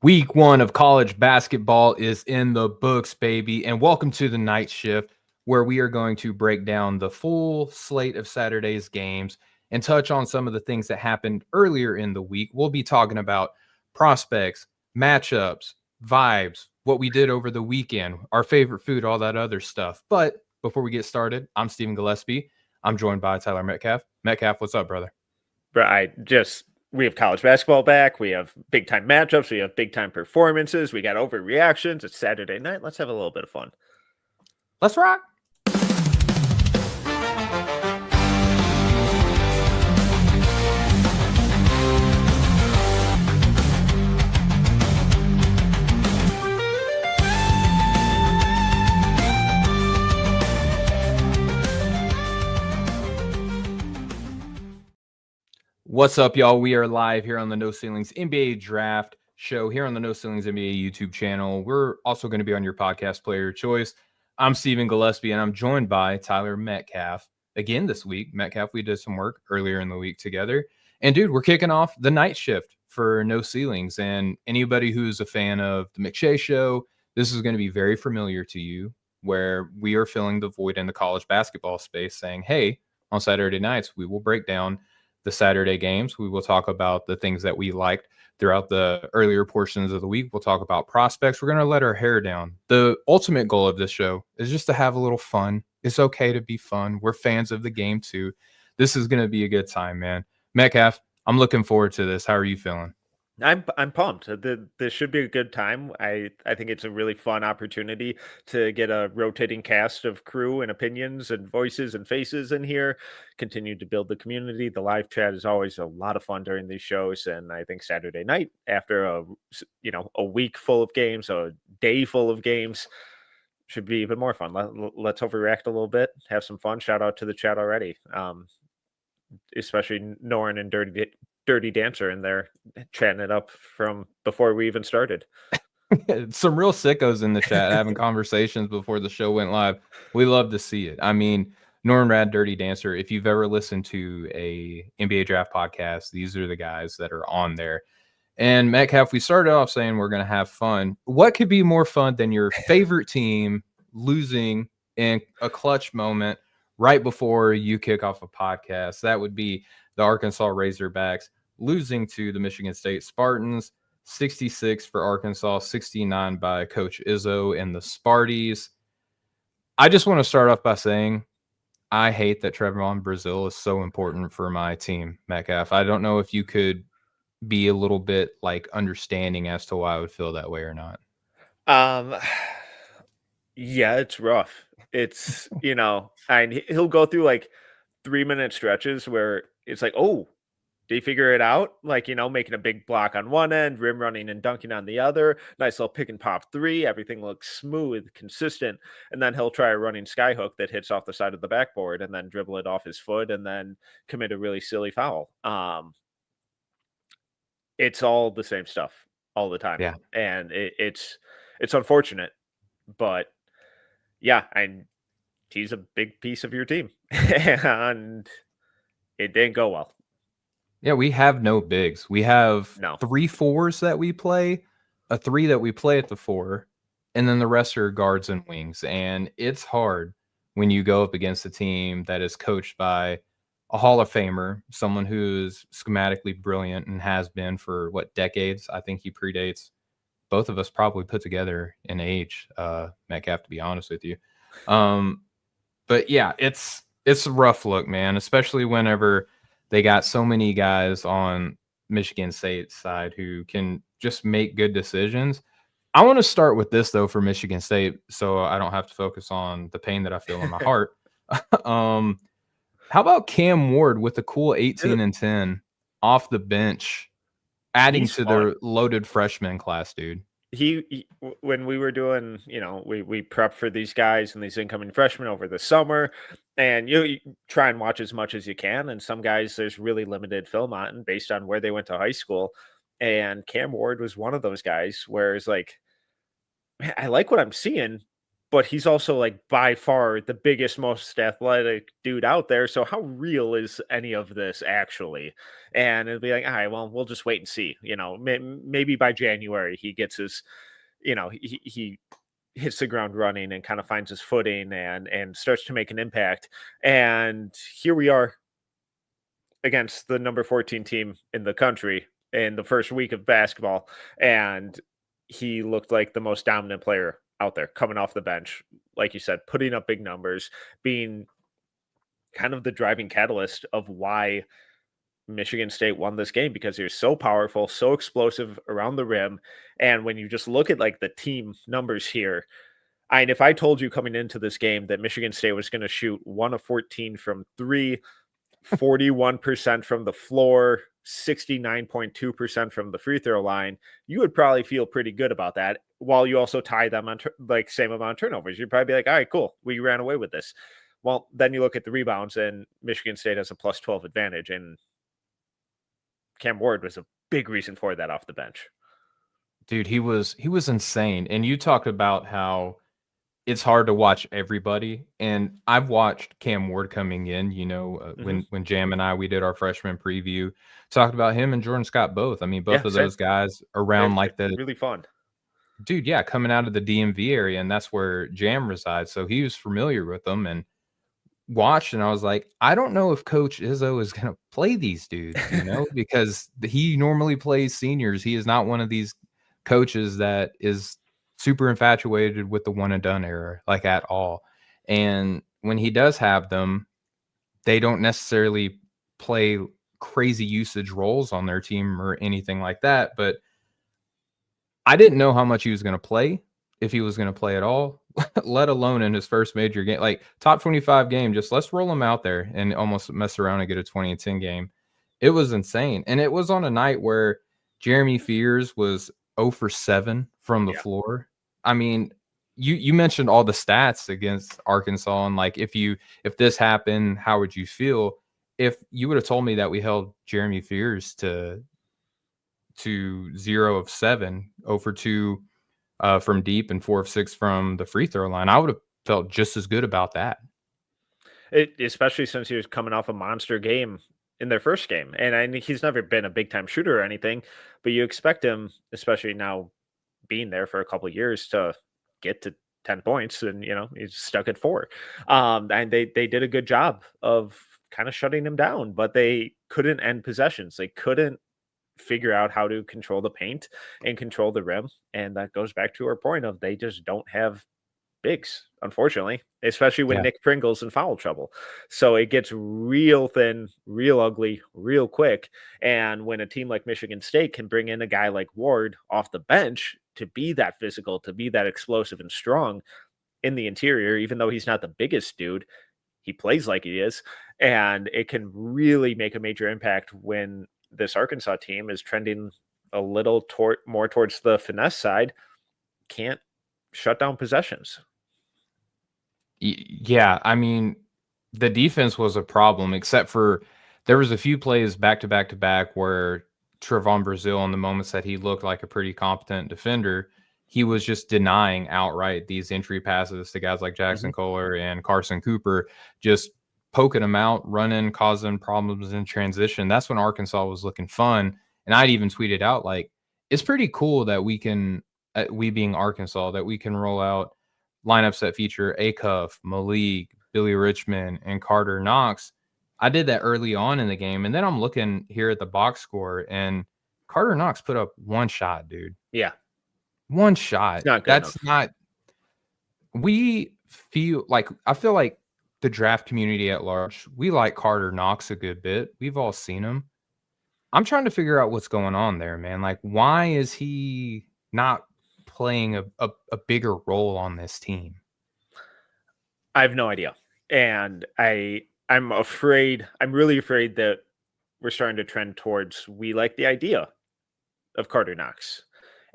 Week 1 of college basketball is in the books, baby. And welcome to the night shift, where we are going to break down the full slate of Saturday's games and touch on some of the things that happened earlier in the week. We'll be talking about prospects, matchups, vibes, what we did over the weekend, our favorite food, all that other stuff. But before we get started, I'm Stephen Gillaspie. I'm joined by Tyler Metcalf. Metcalf, what's up, brother? We have college basketball back. We have big time matchups. We have big time performances. We got overreactions. It's Saturday night. Let's have a little bit of fun. Let's rock. What's up, y'all? We are live here on the No Ceilings NBA Draft Show here on the No Ceilings NBA YouTube channel. We're also going to be on your podcast player of choice. I'm Stephen Gillaspie, and I'm joined by Tyler Metcalf again this week. Metcalf, we did some work earlier in the week together. And, dude, we're kicking off the night shift for No Ceilings. And anybody who's a fan of the McShay Show, this is going to be very familiar to you, where we are filling the void in the college basketball space saying, hey, on Saturday nights, we will break down the Saturday games. We will talk about the things that we liked throughout the earlier portions of the week. We'll talk about prospects. We're going to let our hair down. The ultimate goal of this show is just to have a little fun. It's okay to be fun. We're fans of the game too. This is going to be a good time, man. Metcalf, I'm looking forward to this. How are you feeling? I'm pumped. This should be a good time. I think it's a really fun opportunity to get a rotating cast of crew and opinions and voices and faces in here. Continue to build the community. The live chat is always a lot of fun during these shows, and I think Saturday night, after a week full of games, a day full of games, should be even more fun. Let's overreact a little bit, have some fun. Shout out to the chat already, especially Norin and Dirty Dancer in there chatting it up from before we even started. Some real sickos in the chat having conversations before the show went live. We love to see it. I mean, Norm Rad, Dirty Dancer, if you've ever listened to a NBA draft podcast, these are the guys that are on there. And Metcalf, we started off saying we're going to have fun. What could be more fun than your favorite team losing in a clutch moment right before you kick off a podcast? That would be the Arkansas Razorbacks losing to the Michigan State Spartans, 66 for Arkansas, 69 by Coach Izzo and the Sparties. I just want to start off by saying I hate that Trevon Brazile is so important for my team, Metcalf. I don't know if you could be a little bit like understanding as to why I would feel that way or not. Yeah, it's rough. It's, and he'll go through like 3-minute stretches where it's like, oh, did he figure it out? Like, making a big block on one end, rim running and dunking on the other. Nice little pick and pop three. Everything looks smooth, consistent. And then he'll try a running skyhook that hits off the side of the backboard and then dribble it off his foot and then commit a really silly foul. It's all the same stuff all the time. Yeah. And it's unfortunate, but yeah, he's a big piece of your team and it didn't go well. Yeah, we have no bigs. We have 3 4s that we play, a 3 that we play at the 4, and then the rest are guards and wings. And it's hard when you go up against a team that is coached by a Hall of Famer, someone who's schematically brilliant and has been for, decades? I think he predates both of us probably put together in age, Metcalf, to be honest with you. But, yeah, it's a rough look, man, especially whenever – they got so many guys on Michigan State's side who can just make good decisions. I want to start with this, though, for Michigan State, so I don't have to focus on the pain that I feel in my heart. How about Cam Ward with a cool 18-10 off the bench, adding to their loaded freshman class, dude? He when we were doing, we prep for these guys and these incoming freshmen over the summer, and you try and watch as much as you can. And some guys, there's really limited film on based on where they went to high school. And Cam Ward was one of those guys where it's like, man, I like what I'm seeing, but he's also like by far the biggest, most athletic dude out there. So how real is any of this actually? And it'll be like, all right, well, we'll just wait and see. Maybe by January he gets his, he hits the ground running and kind of finds his footing and starts to make an impact. And here we are against the number 14 team in the country in the first week of basketball, and he looked like the most dominant player out there coming off the bench, like you said, putting up big numbers, being kind of the driving catalyst of why Michigan State won this game, because he was so powerful, so explosive around the rim. And when you just look at like the team numbers here, if I told you coming into this game that Michigan State was going to shoot 1 of 14 from 3, 41% from the floor, 69.2% from the free throw line, you would probably feel pretty good about that, while you also tie them on same amount of turnovers. You'd probably be like, all right, cool, we ran away with this. Well, then you look at the rebounds, and Michigan State has a plus 12 advantage, and Cam Ward was a big reason for that off the bench. Dude, he was insane. And you talked about how it's hard to watch everybody, and I've watched Cam Ward coming in, when Jam and we did our freshman preview, talked about him and Jordan Scott both. I mean, both of those guys around like the really fun. Dude, yeah, coming out of the DMV area, and that's where Jam resides, so he was familiar with them and watched, and I was like, I don't know if Coach Izzo is gonna play these dudes, because he normally plays seniors. He is not one of these coaches that is super infatuated with the one and done era, like at all. And when he does have them, they don't necessarily play crazy usage roles on their team or anything like that. But I didn't know how much he was going to play, if he was going to play at all, let alone in his first major game, like top 25 game. Just let's roll him out there and almost mess around and get a 20-10 game. It was insane. And it was on a night where Jeremy Fears was 0 for 7 from the floor. I mean, you mentioned all the stats against Arkansas, and like if this happened, how would you feel? If you would have told me that we held Jeremy Fears to 0 of 7, 0 for 2 from deep, and 4 of 6 from the free throw line, I would have felt just as good about that. Especially since he was coming off a monster game in their first game. And he's never been a big time shooter or anything, but you expect him, especially now being there for a couple of years, to get to 10 points, and he's stuck at 4. And they did a good job of kind of shutting him down, but they couldn't end possessions. They couldn't figure out how to control the paint and control the rim. And that goes back to our point of they just don't have bigs, unfortunately, especially when Nick Pringle's in foul trouble. So it gets real thin, real ugly, real quick. And when a team like Michigan State can bring in a guy like Ward off the bench to be that physical, to be that explosive and strong in the interior, even though he's not the biggest dude, he plays like he is. And it can really make a major impact when this Arkansas team is trending a little more towards the finesse side, can't shut down possessions. Yeah, I mean, the defense was a problem, except for there was a few plays back to back to back where Trevon Brazile, in the moments that he looked like a pretty competent defender, he was just denying outright these entry passes to guys like Jackson Kohler and Carson Cooper, just poking them out, running, causing problems in transition. That's when Arkansas was looking fun. And I'd even tweeted out, like, it's pretty cool that we can, we being Arkansas, that we can roll out lineups that feature Acuff, Malik, Billy Richmond, and Carter Knox. I did that early on in the game, and then I'm looking here at the box score, and Carter Knox put up one shot, dude. Yeah. One shot. It's not good That's enough. I feel like the draft community at large, we like Carter Knox a good bit. We've all seen him. I'm trying to figure out what's going on there, man. Like, why is he not playing a bigger role on this team? I have no idea. And I'm really afraid that we're starting to trend towards, we like the idea of Carter Knox.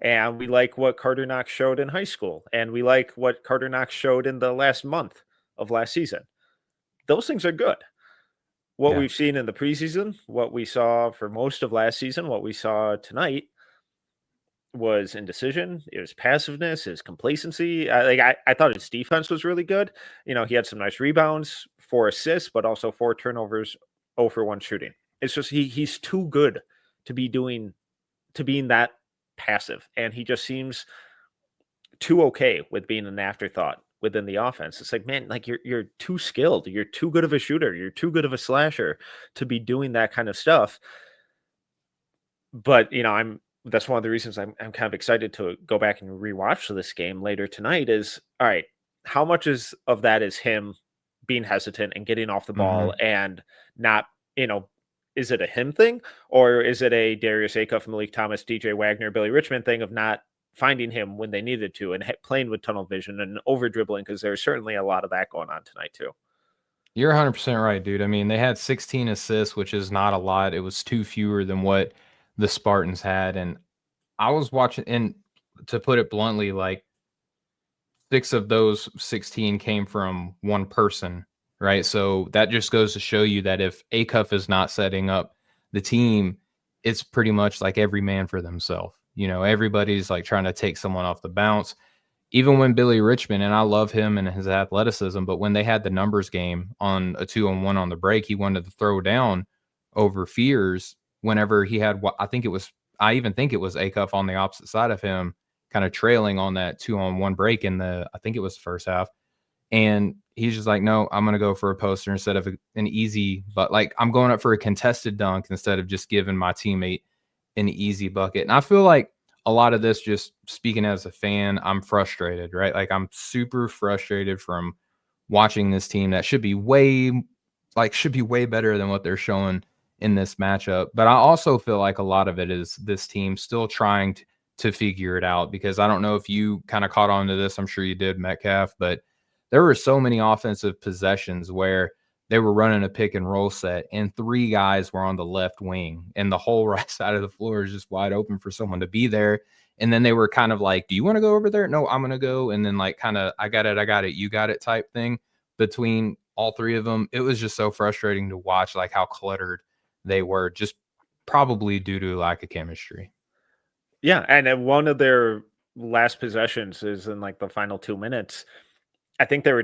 And we like what Carter Knox showed in high school. And we like what Carter Knox showed in the last month of last season. Those things are good. What we've seen in the preseason, what we saw for most of last season, what we saw tonight, was indecision, it was passiveness, his complacency. I thought his defense was really good. He had some nice rebounds, 4 assists, but also 4 turnovers, 0 for 1 shooting. It's just he's too good to be being that passive, and he just seems too okay with being an afterthought within the offense. It's like, man, like you're too skilled, you're too good of a shooter, you're too good of a slasher to be doing that kind of stuff. But that's one of the reasons I'm kind of excited to go back and rewatch this game later tonight. Is all right. How much of that is him being hesitant and getting off the ball and not, is it a him thing, or is it a Darius Acuff, Malik Thomas, DJ Wagner, Billy Richmond thing of not finding him when they needed to and playing with tunnel vision and over dribbling? Because there's certainly a lot of that going on tonight too. You're 100% right, dude. I mean, they had 16 assists, which is not a lot. It was 2 fewer than what the Spartans had. And I was watching, and to put it bluntly, like 6 of those 16 came from one person, right? So that just goes to show you that if Acuff is not setting up the team, it's pretty much like every man for themselves. Everybody's like trying to take someone off the bounce. Even when Billy Richmond, and I love him and his athleticism, but when they had the numbers game on a 2-on-1 on the break, he wanted to throw down over Fears whenever he had what I even think it was Acuff on the opposite side of him, kind of trailing on that 2-on-1 break I think it was the first half. And he's just like, no, I'm going to go for a poster instead of an easy, but like I'm going up for a contested dunk instead of just giving my teammate an easy bucket. And I feel like a lot of this, just speaking as a fan, I'm frustrated, right? Like I'm super frustrated from watching this team that should be way better than what they're showing in this matchup. But I also feel like a lot of it is this team still trying to figure it out, because I don't know if you kind of caught on to this. I'm sure you did, Metcalf, but there were so many offensive possessions where they were running a pick and roll set and 3 guys were on the left wing and the whole right side of the floor is just wide open for someone to be there. And then they were kind of like, do you want to go over there? No, I'm going to go. And then like kind of, I got it, you got it type thing between all 3 of them. It was just so frustrating to watch, like how cluttered they were, just probably due to lack of chemistry. Yeah. And one of their last possessions is in like the final 2 minutes. I think they were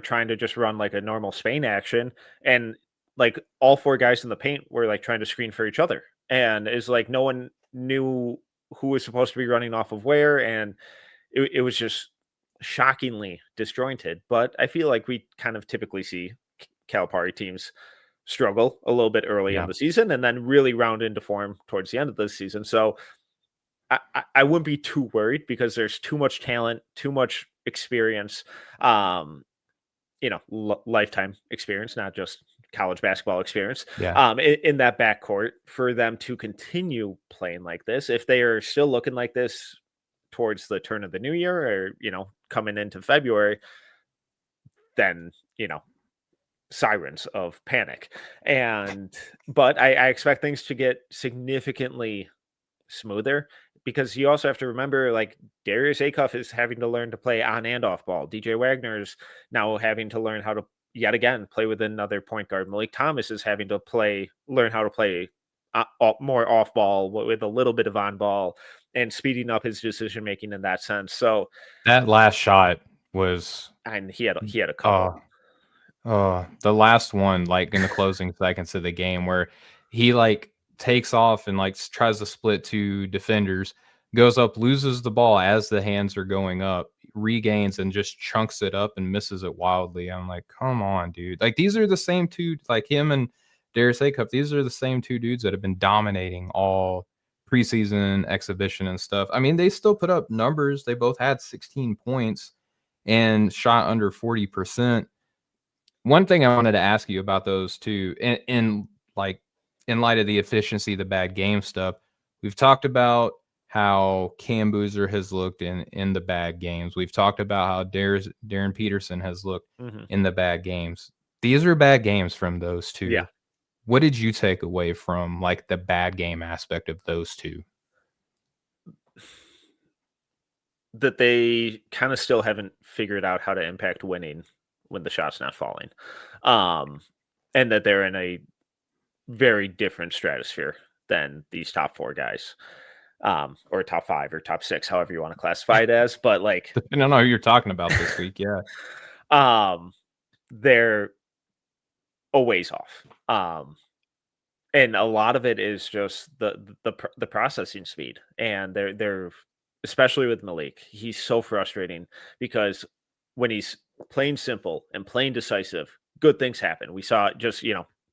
trying to just run like a normal Spain action, and like all 4 guys in the paint were like trying to screen for each other, and it's like no one knew who was supposed to be running off of where, and it was just shockingly disjointed. But I feel like we kind of typically see Calipari teams struggle a little bit early in the season and then really round into form towards the end of the season. So I wouldn't be too worried because there's too much talent, too much experience, lifetime experience, not just college basketball experience, in that backcourt for them to continue playing like this. If they are still looking like this towards the turn of the new year or, coming into February, then, sirens of panic. But I expect things to get significantly smoother, because you also have to remember, like, Darius Acuff is having to learn to play on and off ball. DJ Wagner's now having to learn how to yet again play with another point guard. Malik Thomas is having to learn how to play more off ball with a little bit of on ball and speeding up his decision making in that sense. So that last shot was, and he had a couple. The last one, like in the closing seconds of the game, where he like takes off and like tries to split 2 defenders, goes up, loses the ball as the hands are going up, regains and just chunks it up and misses it wildly. I'm like, come on, dude. Like these are the same 2, like him and Darius Acuff. These are the same 2 dudes that have been dominating all preseason exhibition and stuff. I mean, they still put up numbers. They both had 16 points and shot under 40%. One thing I wanted to ask you about those 2, in light of the efficiency, the bad game stuff, we've talked about how Cam Boozer has looked in the bad games. We've talked about how Darren Peterson has looked in the bad games. These are bad games from those 2. Yeah. What did you take away from like the bad game aspect of those 2? That they kind of still haven't figured out how to impact winning when the shot's not falling. And that they're in a very different stratosphere than these top 4 guys. or a top 5 or top 6, however you want to classify it as. But like, depending on who you're talking about this week, yeah. They're a ways off. And a lot of it is just the processing speed, and they're especially with Malik, he's so frustrating because when he's playing simple and playing decisive, good things happen. We saw just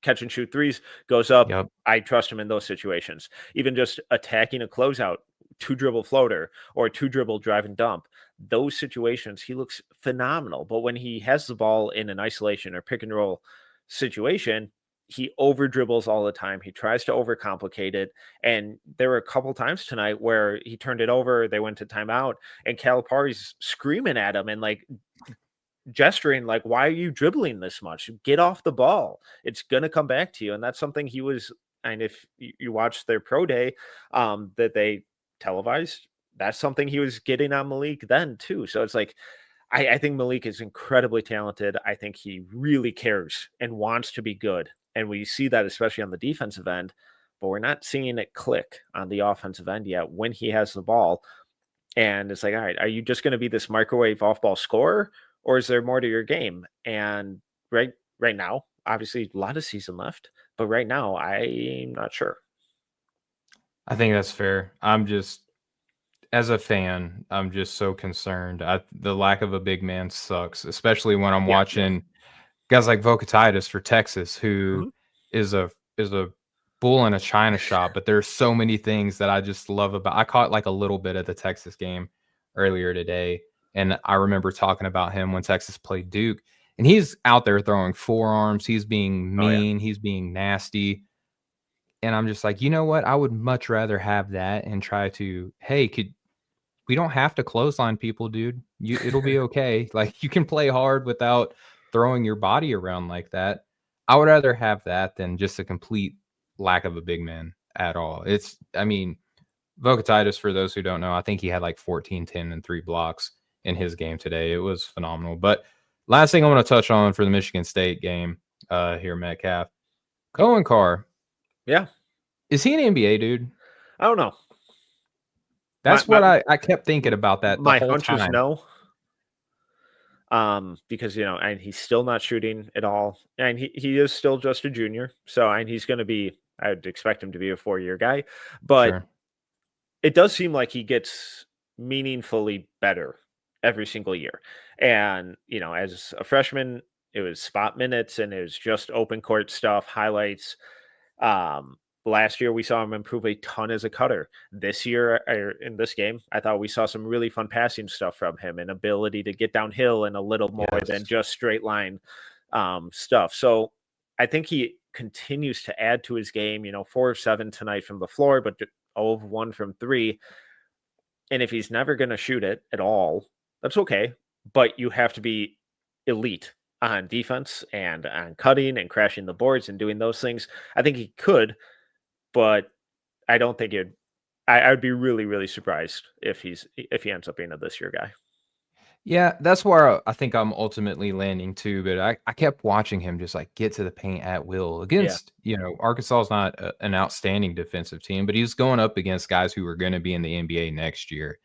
catch and shoot threes, goes up. Yep. I trust him in those situations. Even just attacking a closeout, 2-dribble floater or 2-dribble drive and dump. Those situations, he looks phenomenal. But when he has the ball in an isolation or pick and roll situation, he over dribbles all the time. He tries to overcomplicate it. And there were a couple times tonight where he turned it over. They went to timeout, and Calipari's screaming at him and like gesturing, like, "Why are you dribbling this much? Get off the ball. It's gonna come back to you." And that's something he was. And if you watch their pro day, that they televised, that's something he was getting on Malik then too. So it's like, I think Malik is incredibly talented. I think he really cares and wants to be good. And we see that especially on the defensive end, but we're not seeing it click on the offensive end yet when he has the ball. And it's like, all right, are you just going to be this microwave off-ball scorer, or is there more to your game? And right now, obviously a lot of season left, but right now I'm not sure. I think that's fair. As a fan, I'm just so concerned. The lack of a big man sucks, especially when I'm watching guys like Vocatitis for Texas, who is a bull in a china shop. But there's so many things that I just love about. I caught like a little bit of the Texas game earlier today, and I remember talking about him when Texas played Duke, and he's out there throwing forearms. He's being mean. He's being nasty. And I'm just like, you know what? I would much rather have that and try to, hey, we don't have to clothesline people, dude. It'll be okay. Like, you can play hard without throwing your body around like that. I would rather have that than just a complete lack of a big man at all. Vocatitis, for those who don't know, I think he had like 14, 10, and 3 blocks in his game today. It was phenomenal. But last thing I want to touch on for the Michigan State game here, Metcalf. Cohen Carr. Yeah. Is he an NBA dude? I don't know. That's what I kept thinking about that the whole hunch is time. no. Because and he's still not shooting at all, and he is still just a junior. So, and he's going to be, I would expect him to be a 4-year guy, but it does seem like he gets meaningfully better every single year. And as a freshman, it was spot minutes and it was just open court stuff, highlights. Last year, we saw him improve a ton as a cutter. This year, in this game, I thought we saw some really fun passing stuff from him, and ability to get downhill and a little more than just straight line stuff. So I think he continues to add to his game. 4 of 7 tonight from the floor, but 0 of 1 from 3. And if he's never going to shoot it at all, that's okay. But you have to be elite on defense and on cutting and crashing the boards and doing those things. I think he could. But I don't think I would be really, really surprised if he ends up being a this year guy. Yeah, that's where I think I'm ultimately landing too. But I kept watching him just like get to the paint at will against, Arkansas is not an outstanding defensive team, but he's going up against guys who are going to be in the NBA next year.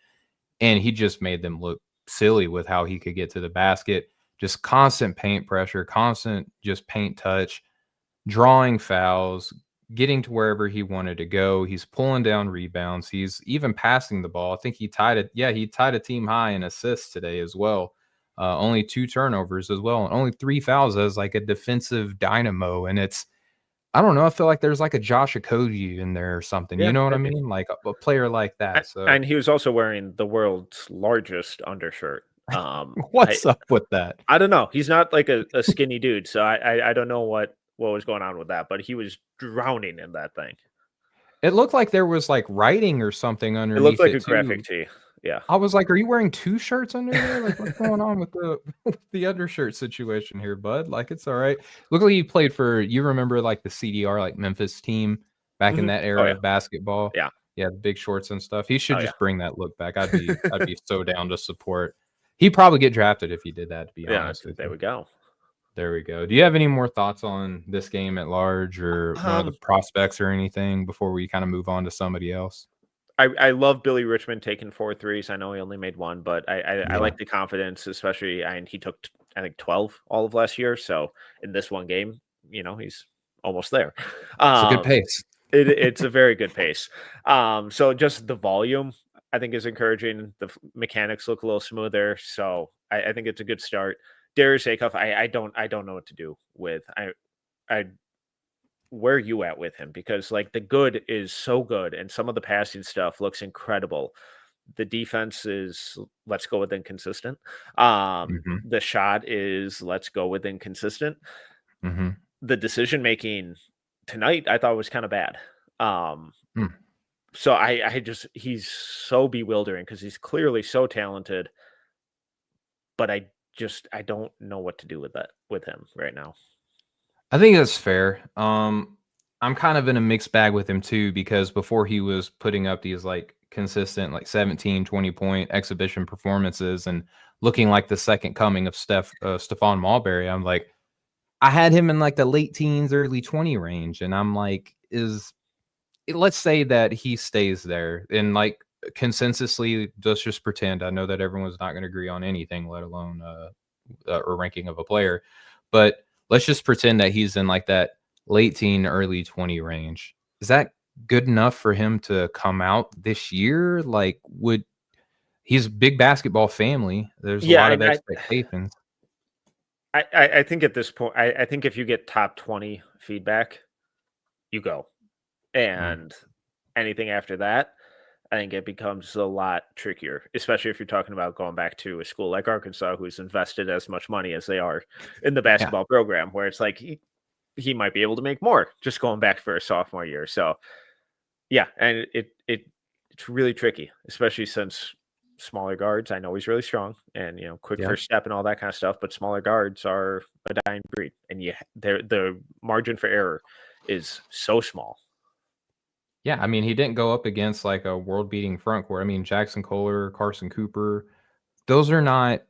And he just made them look silly with how he could get to the basket. Just constant paint pressure, constant just paint touch, drawing fouls, getting to wherever he wanted to go. He's pulling down rebounds. He's even passing the ball. I think he tied it. Yeah, he tied a team high in assists today as well. Only 2 turnovers as well, and only 3 fouls as like a defensive dynamo. And I don't know. I feel like there's like a Josh Okogie in there or something. Yeah, you know what I mean? Like a player like that. And he was also wearing the world's largest undershirt. What's up with that? I don't know. He's not like a skinny dude, so I don't know what was going on with that, but he was drowning in that thing. It looked like there was like writing or something underneath. It looked like a graphic tee. Yeah. I was like, are you wearing 2 shirts under there? Like, what's going on with the undershirt situation here, bud? Like, it's all right. Look like you played for, you remember like the CDR, like Memphis team back in that era of basketball? Yeah. Yeah, the big shorts and stuff. He should just bring that look back. I'd be so down to support. He'd probably get drafted if he did that, to be honest with you. There we go. There we go. Do you have any more thoughts on this game at large or one of the prospects or anything before we kind of move on to somebody else? I love Billy Richmond taking 4 threes. I know he only made 1, but I Yeah, like the confidence, especially and he took, I think, 12 all of last year, so in this one game, he's almost there. it's a good Um, pace. it's a very good pace. So just the volume, I think, is encouraging. The mechanics look a little smoother, so I think it's a good start. Darius Acuff, I don't know what to do with. I where are you at with him? Because like the good is so good, and some of the passing stuff looks incredible. The defense is let's go with inconsistent. Hmm. The shot is let's go with inconsistent. Hmm. The decision making tonight I thought was kind of bad. Um, Hmm. so I just he's so bewildering because he's clearly so talented, but I don't know what to do with that with him right now. I think that's fair. I'm kind of in a mixed bag with him too because before he was putting up these like consistent like 17, 20-point exhibition performances and looking like the second coming of Stephon Marbury, I'm like, I had him in like the late teens, early 20 range, and I'm like, let's say that he stays there and like consensusly, let's just pretend. I know that everyone's not going to agree on anything, let alone or ranking of a player. But let's just pretend that he's in like that late teen, early 20 range. Is that good enough for him to come out this year? Like, would he's a big basketball family? There's a Yeah, lot of expectations. I think at this point, I think if you get top 20 feedback, you go. Mm, And anything after that, I think it becomes a lot trickier, especially if you're talking about going back to a school like Arkansas, who's invested as much money as they are in the yeah, basketball program, where it's like he might be able to make more just going back for a sophomore year. So yeah, and it's really tricky, especially since smaller guards. I know he's really strong and quick yeah. first step and all that kind of stuff, but smaller guards are a dying breed, and the margin for error is so small. Yeah, I mean, he didn't go up against like a world-beating front court. I mean, Jackson Kohler, Carson Cooper, those are not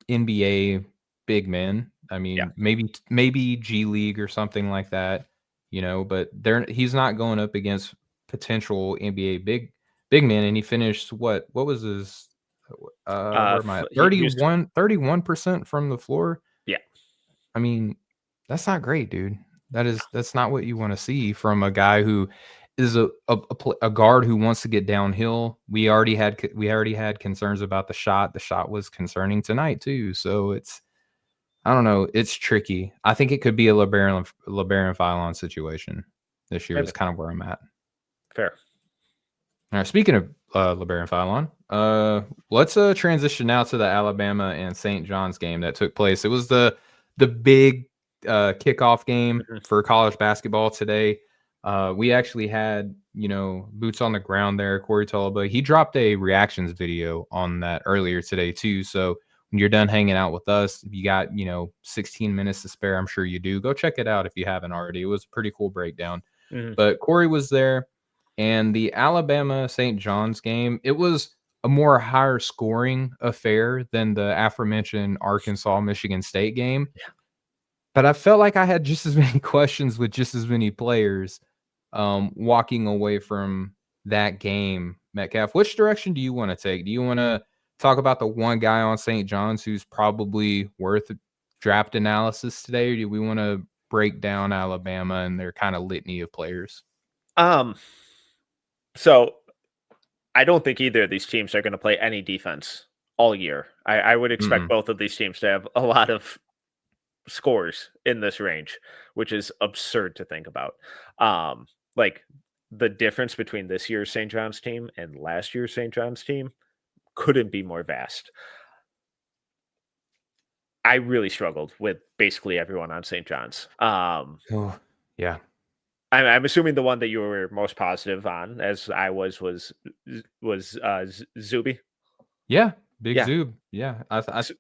NBA big men. I Yeah, mean, maybe G League or something like that, but he's not going up against potential NBA big men. And he finished what was his where am I at? he was 31% from the floor. yeah. I mean, that's not great, dude. That's not what you want to see from a guy who is a guard who wants to get downhill. We already had concerns about the shot. The shot was concerning tonight too. So I don't know. It's tricky. I think it could be a LeBaron Philon situation this year. Is Maybe kind of where I'm at. fair. All right. Speaking of LeBaron Philon, let's transition now to the Alabama and St. John's game that took place. It was the big kickoff game Mhm. for college basketball today. We actually had boots on the ground there. Corey Tulaba, he dropped a reactions video on that earlier today too. So when you're done hanging out with us, if you got 16 minutes to spare, I'm sure you do. Go check it out if you haven't already. It was a pretty cool breakdown. Mhm. But Corey was there. And the Alabama St. John's game, it was a more higher scoring affair than the aforementioned Arkansas Michigan State game. But I felt like I had just as many questions with just as many players walking away from that game. Metcalf, which direction do you want to take? Do you want to talk about the one guy on St. John's who's probably worth draft analysis today, or do we want to break down Alabama and their kind of litany of players? Um, so I don't think either of these teams are going to play any defense all year. I would expect Mm-mm. both of these teams to have a lot of scores in this range, which is absurd to think about. Like the difference between this year's St. John's team and last year's St. John's team couldn't be more vast. I really struggled with basically everyone on St. John's. Oh, yeah. I'm assuming the one that you were most positive on, as I was Zuby. Yeah, Big Yeah, Zoob. Yeah, s-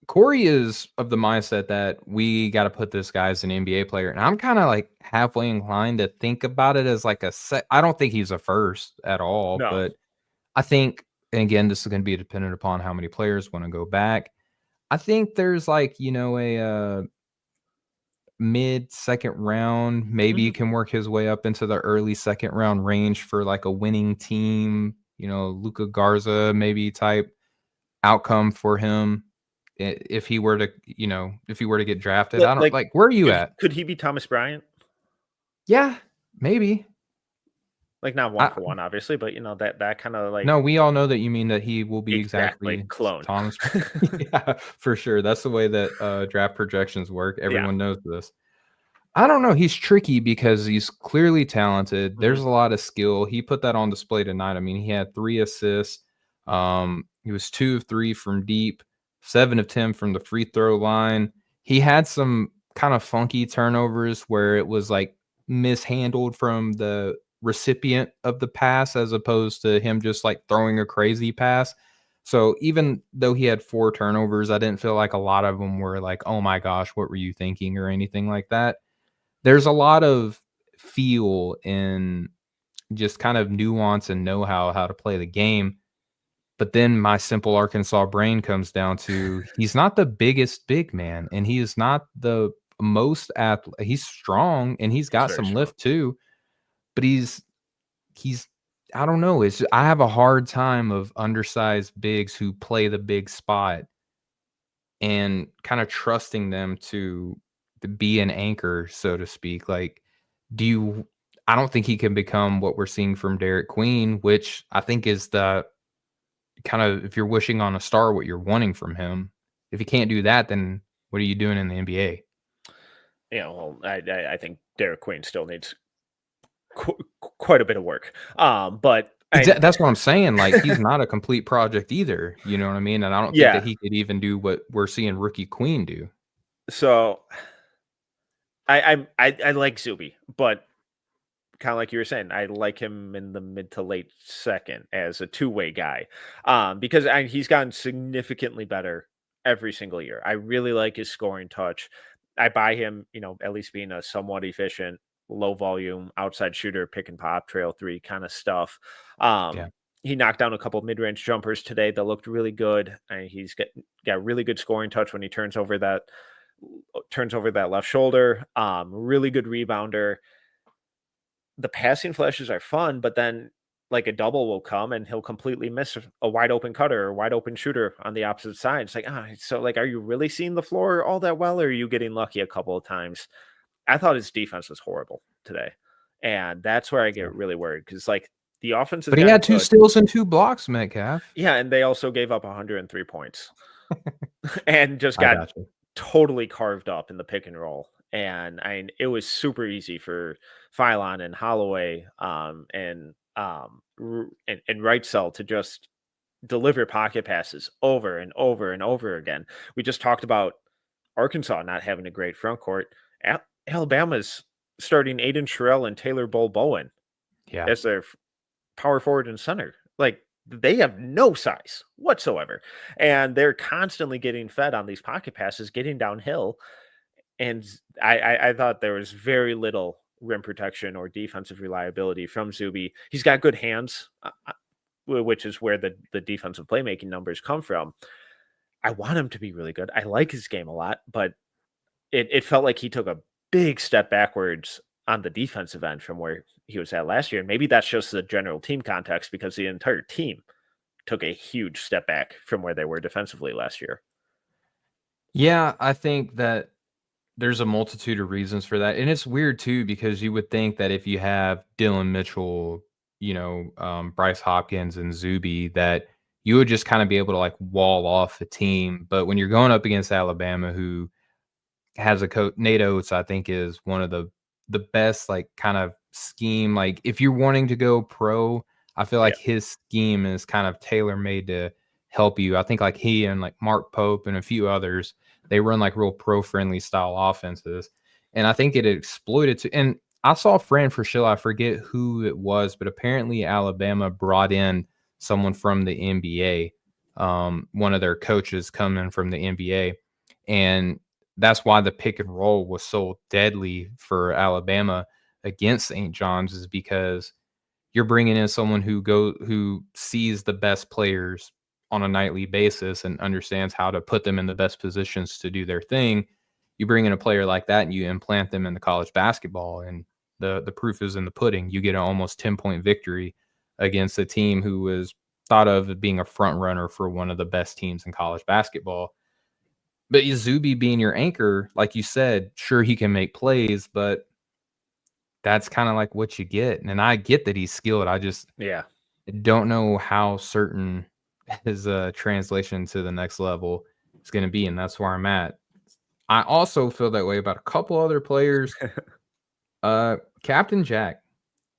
Corey is of the mindset that we got to put this guy as an NBA player, and I'm kind of like halfway inclined to think about it as like a set. I don't think he's a first at all, no, but I think, and again, this is going to be dependent upon how many players want to go back. I think there's like mid second round. Maybe he can work his way up into the early second round range for like a winning team, Luka Garza maybe type outcome for him if he were to, get drafted. I don't like, where are you at? Could he be Thomas Bryant? Yeah, maybe. Like not one for one, obviously, but that kind of like. No, we all know that you mean that he will be exactly clone. Thomas. Yeah, for sure. That's the way that draft projections work. Everyone knows this. I don't know. He's tricky because he's clearly talented. There's a lot of skill. He put that on display tonight. I mean, he had 3 assists. He was 2 of 3 from deep, 7 of 10 from the free throw line. He had some kind of funky turnovers where it was like mishandled from the recipient of the pass as opposed to him just like throwing a crazy pass. So even though he had 4 turnovers, I didn't feel like a lot of them were like, oh my gosh, what were you thinking or anything like that. There's a lot of feel in just kind of nuance and know-how how to play the game. But then my simple Arkansas brain comes down to he's not the biggest big man, and he is not the most he's strong and he's got some lift too, but he's I don't know. I have a hard time of undersized bigs who play the big spot and kind of trusting them to be an anchor, so to speak. Like, I don't think he can become what we're seeing from Derek Queen, which I think is the kind of, if you're wishing on a star, what you're wanting from him. If he can't do that, then what are you doing in the NBA? Well, I think Derek Queen still needs quite a bit of work. But that's what I'm saying. Like, he's not a complete project either. You know what I mean? And I don't think that he could even do what we're seeing rookie Queen do. So I like Zuby, but kind of like you were saying, I like him in the mid to late second as a two-way guy, because he's gotten significantly better every single year. I really like his scoring touch. I buy him, at least being a somewhat efficient, low volume outside shooter, pick and pop, trail 3 kind of stuff. He knocked down a couple mid-range jumpers today that looked really good. He's got really good scoring touch when he turns over that left shoulder. Really good rebounder. The passing flashes are fun, but then like a double will come and he'll completely miss a wide open cutter or wide open shooter on the opposite side. It's like, so like, are you really seeing the floor all that well, or are you getting lucky a couple of times? I thought his defense was horrible today, and that's where I get really worried, because like the offense is. But he had 2 steals and 2 blocks, Metcalf. Yeah, and they also gave up 103 points, and just got totally carved up in the pick and roll. And it was super easy for Phylon and Holloway and Wrightsell to just deliver pocket passes over and over and over again. We just talked about Arkansas not having a great front court. Alabama's starting Aiden Sherrill and Taylor Bowen as their power forward and center. Like, they have no size whatsoever, and they're constantly getting fed on these pocket passes, getting downhill. And I thought there was very little rim protection or defensive reliability from Zuby. He's got good hands, which is where the defensive playmaking numbers come from. I want him to be really good. I like his game a lot, but it felt like he took a big step backwards on the defensive end from where he was at last year. And maybe that's just the general team context, because the entire team took a huge step back from where they were defensively last year. Yeah, I think that there's a multitude of reasons for that. And it's weird too, because you would think that if you have Dylan Mitchell, Bryce Hopkins and Zuby, that you would just kind of be able to like wall off the team. But when you're going up against Alabama, who has a coach, Nate Oates, I think is one of the best, like, kind of scheme. Like, if you're wanting to go pro, I feel like his scheme is kind of tailor-made to help you. I think like he and like Mark Pope and a few others, they run like real pro-friendly style offenses. And I think it exploited to, and I saw Fran Fraschilla, I forget who it was, but apparently Alabama brought in someone from the NBA. One of their coaches coming from the NBA. And that's why the pick and roll was so deadly for Alabama against St. John's, is because you're bringing in someone who sees the best players on a nightly basis and understands how to put them in the best positions to do their thing. you bring in a player like that and you implant them in the college basketball, and the proof is in the pudding. You get an almost 10-point victory against a team who was thought of as being a front runner for one of the best teams in college basketball. But Zuby being your anchor, like you said, sure, he can make plays, but that's kind of like what you get. And I get that he's skilled. I just don't know how certain his translation to the next level is going to be, and that's where I'm at. I also feel that way about a couple other players. Captain Jack.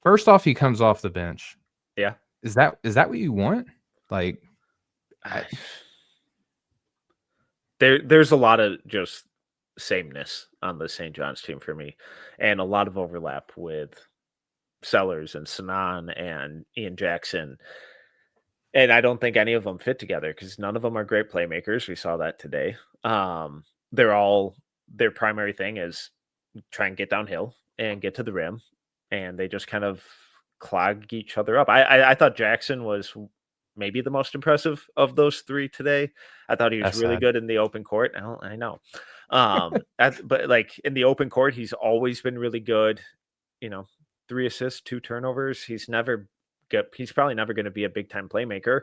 First off, he comes off the bench. Yeah. Is that what you want? Like, there's a lot of just sameness on the St. John's team for me, and a lot of overlap with Sellers and Sanan and Ian Jackson. And I don't think any of them fit together because none of them are great playmakers. We saw that today. Their primary thing is try and get downhill and get to the rim, and they just kind of clog each other up. I thought Jackson was maybe the most impressive of those three today. I thought he was really good in the open court. I know. But like in the open court, he's always been really good. 3 assists, 2 turnovers. He's probably never going to be a big time playmaker.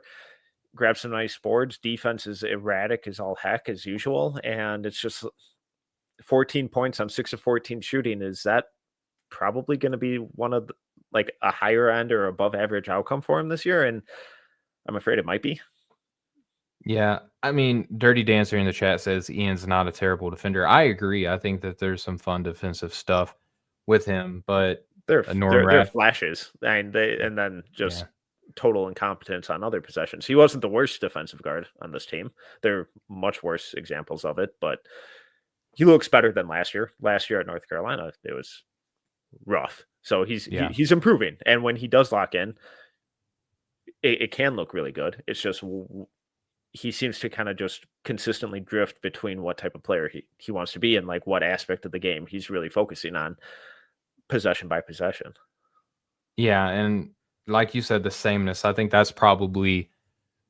Grab some nice boards. Defense is erratic as all heck as usual. And it's just 14 points on 6 of 14 shooting. Is that probably going to be one of like a higher end or above average outcome for him this year? And I'm afraid it might be. Yeah. I mean, Dirty Dancer in the chat says Ian's not a terrible defender. I agree. I think that there's some fun defensive stuff with him, but they're flashes, and then just total incompetence on other possessions. He wasn't the worst defensive guard on this team. There are much worse examples of it, but he looks better than last year. Last year at North Carolina, it was rough. So he's improving, and when he does lock in, it can look really good. It's just he seems to kind of just consistently drift between what type of player he wants to be and like what aspect of the game he's really focusing on, possession by possession. Yeah, and like you said, the sameness. I think that's probably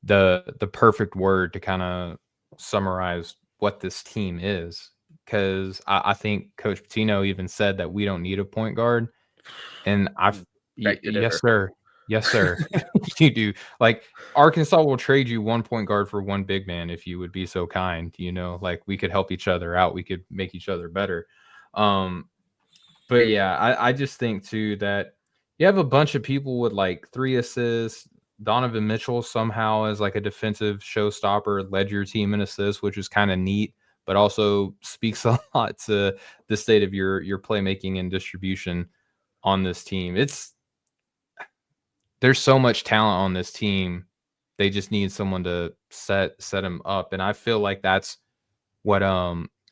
the perfect word to kind of summarize what this team is. Because I think Coach Pitino even said that we don't need a point guard, and yes, sir. Yes, sir. You do. Like, Arkansas will trade you 1 point guard for 1 big man if you would be so kind. Like we could help each other out. We could make each other better. But yeah, I just think too that you have a bunch of people with like 3 assists. Donovan Mitchell somehow as like a defensive showstopper led your team in assists, which is kind of neat, but also speaks a lot to the state of your playmaking and distribution on this team. There's so much talent on this team. They just need someone to set them up. And I feel like that's what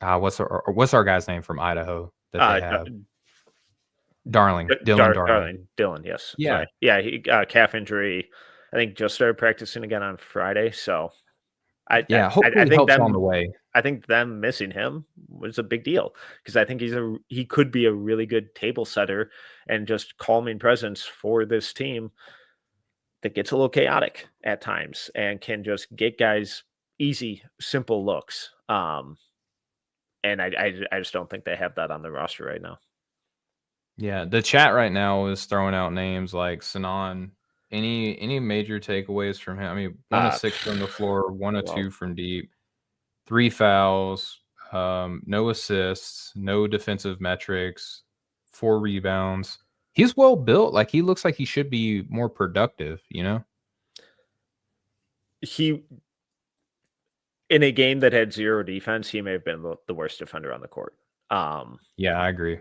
what's our guy's name from Idaho that they have? Dylan, yes. Yeah. Sorry. Yeah, he calf injury. I think just started practicing again on Friday. So I think helps on the way. I think them missing him was a big deal because I think he could be a really good table setter and just calming presence for this team that gets a little chaotic at times and can just get guys easy, simple looks. And I just don't think they have that on the roster right now. Yeah, the chat right now is throwing out names like Sanan. Any major takeaways from him? I mean, 1 of 6 from the floor, 1 of 2 from deep, 3 fouls, no assists, no defensive metrics, 4 rebounds. He's well built. Like, he looks like he should be more productive, He, in a game that had 0 defense, he may have been the worst defender on the court. Yeah, I agree.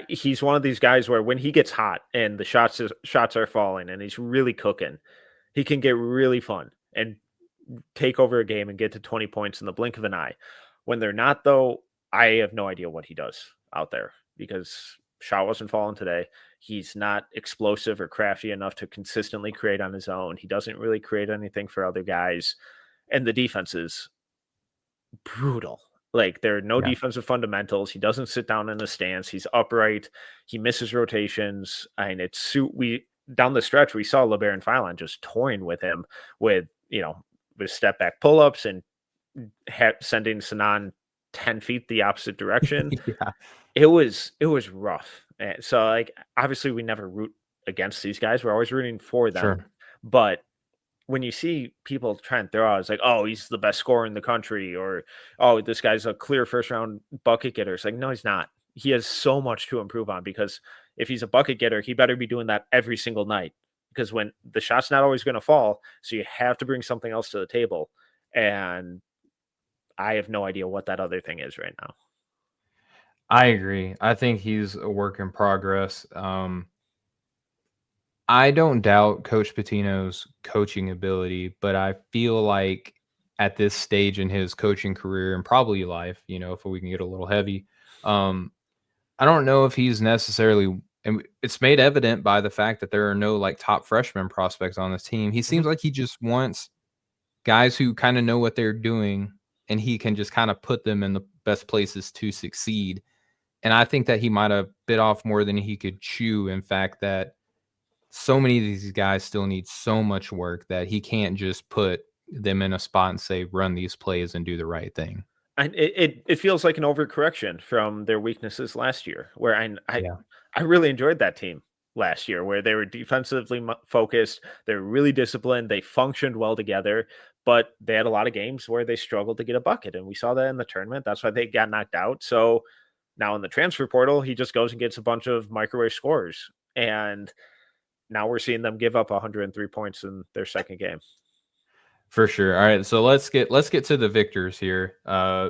He's one of these guys where when he gets hot and the shots are falling and he's really cooking, he can get really fun and take over a game and get to 20 points in the blink of an eye. When they're not, though, I have no idea what he does out there because shot wasn't falling today. He's not explosive or crafty enough to consistently create on his own. He doesn't really create anything for other guys. And the defense is brutal. Like, there are no defensive fundamentals. He doesn't sit down in the stance. He's upright. He misses rotations. And down the stretch, we saw LeBaron Philon just toying with him with step back pull-ups and sending Sanan 10 feet the opposite direction. Yeah, It was rough. So like obviously we never root against these guys. We're always rooting for them. sure. But when you see people try and throw out, it's like, oh, he's the best scorer in the country, or oh, this guy's a clear first round bucket getter. It's like, no, he's not. He has so much to improve on, because if he's a bucket getter, he better be doing that every single night. Because when the shot's not always going to fall, so you have to bring something else to the table. And I have no idea what that other thing is right now. I agree. I think he's a work in progress. I don't doubt Coach Pitino's coaching ability, but I feel like at this stage in his coaching career and probably life, if we can get a little heavy, I don't know if he's necessarily, and it's made evident by the fact that there are no like top freshman prospects on this team. He seems like he just wants guys who kind of know what they're doing, and he can just kind of put them in the best places to succeed. And I think that he might have bit off more than he could chew. In fact, that so many of these guys still need so much work that he can't just put them in a spot and say, run these plays and do the right thing. And it feels like an overcorrection from their weaknesses last year, where Yeah. I really enjoyed that team last year, where they were defensively focused, they were really disciplined, they functioned well together, but they had a lot of games where they struggled to get a bucket, and we saw that in the tournament. That's why they got knocked out. So now in the transfer portal, he just goes and gets a bunch of microwave scores, and now we're seeing them give up 103 points in their second game. For sure. All right, so let's get to the victors here,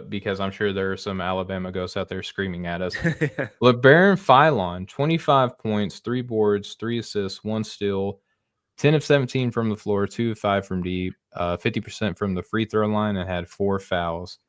because I'm sure there are some Alabama ghosts out there screaming at us. LeBaron Philon, 25 points, 3 boards, 3 assists, 1 steal, 10 of 17 from the floor, 2 of 5 from deep, 50% from the free throw line, and had 4 fouls.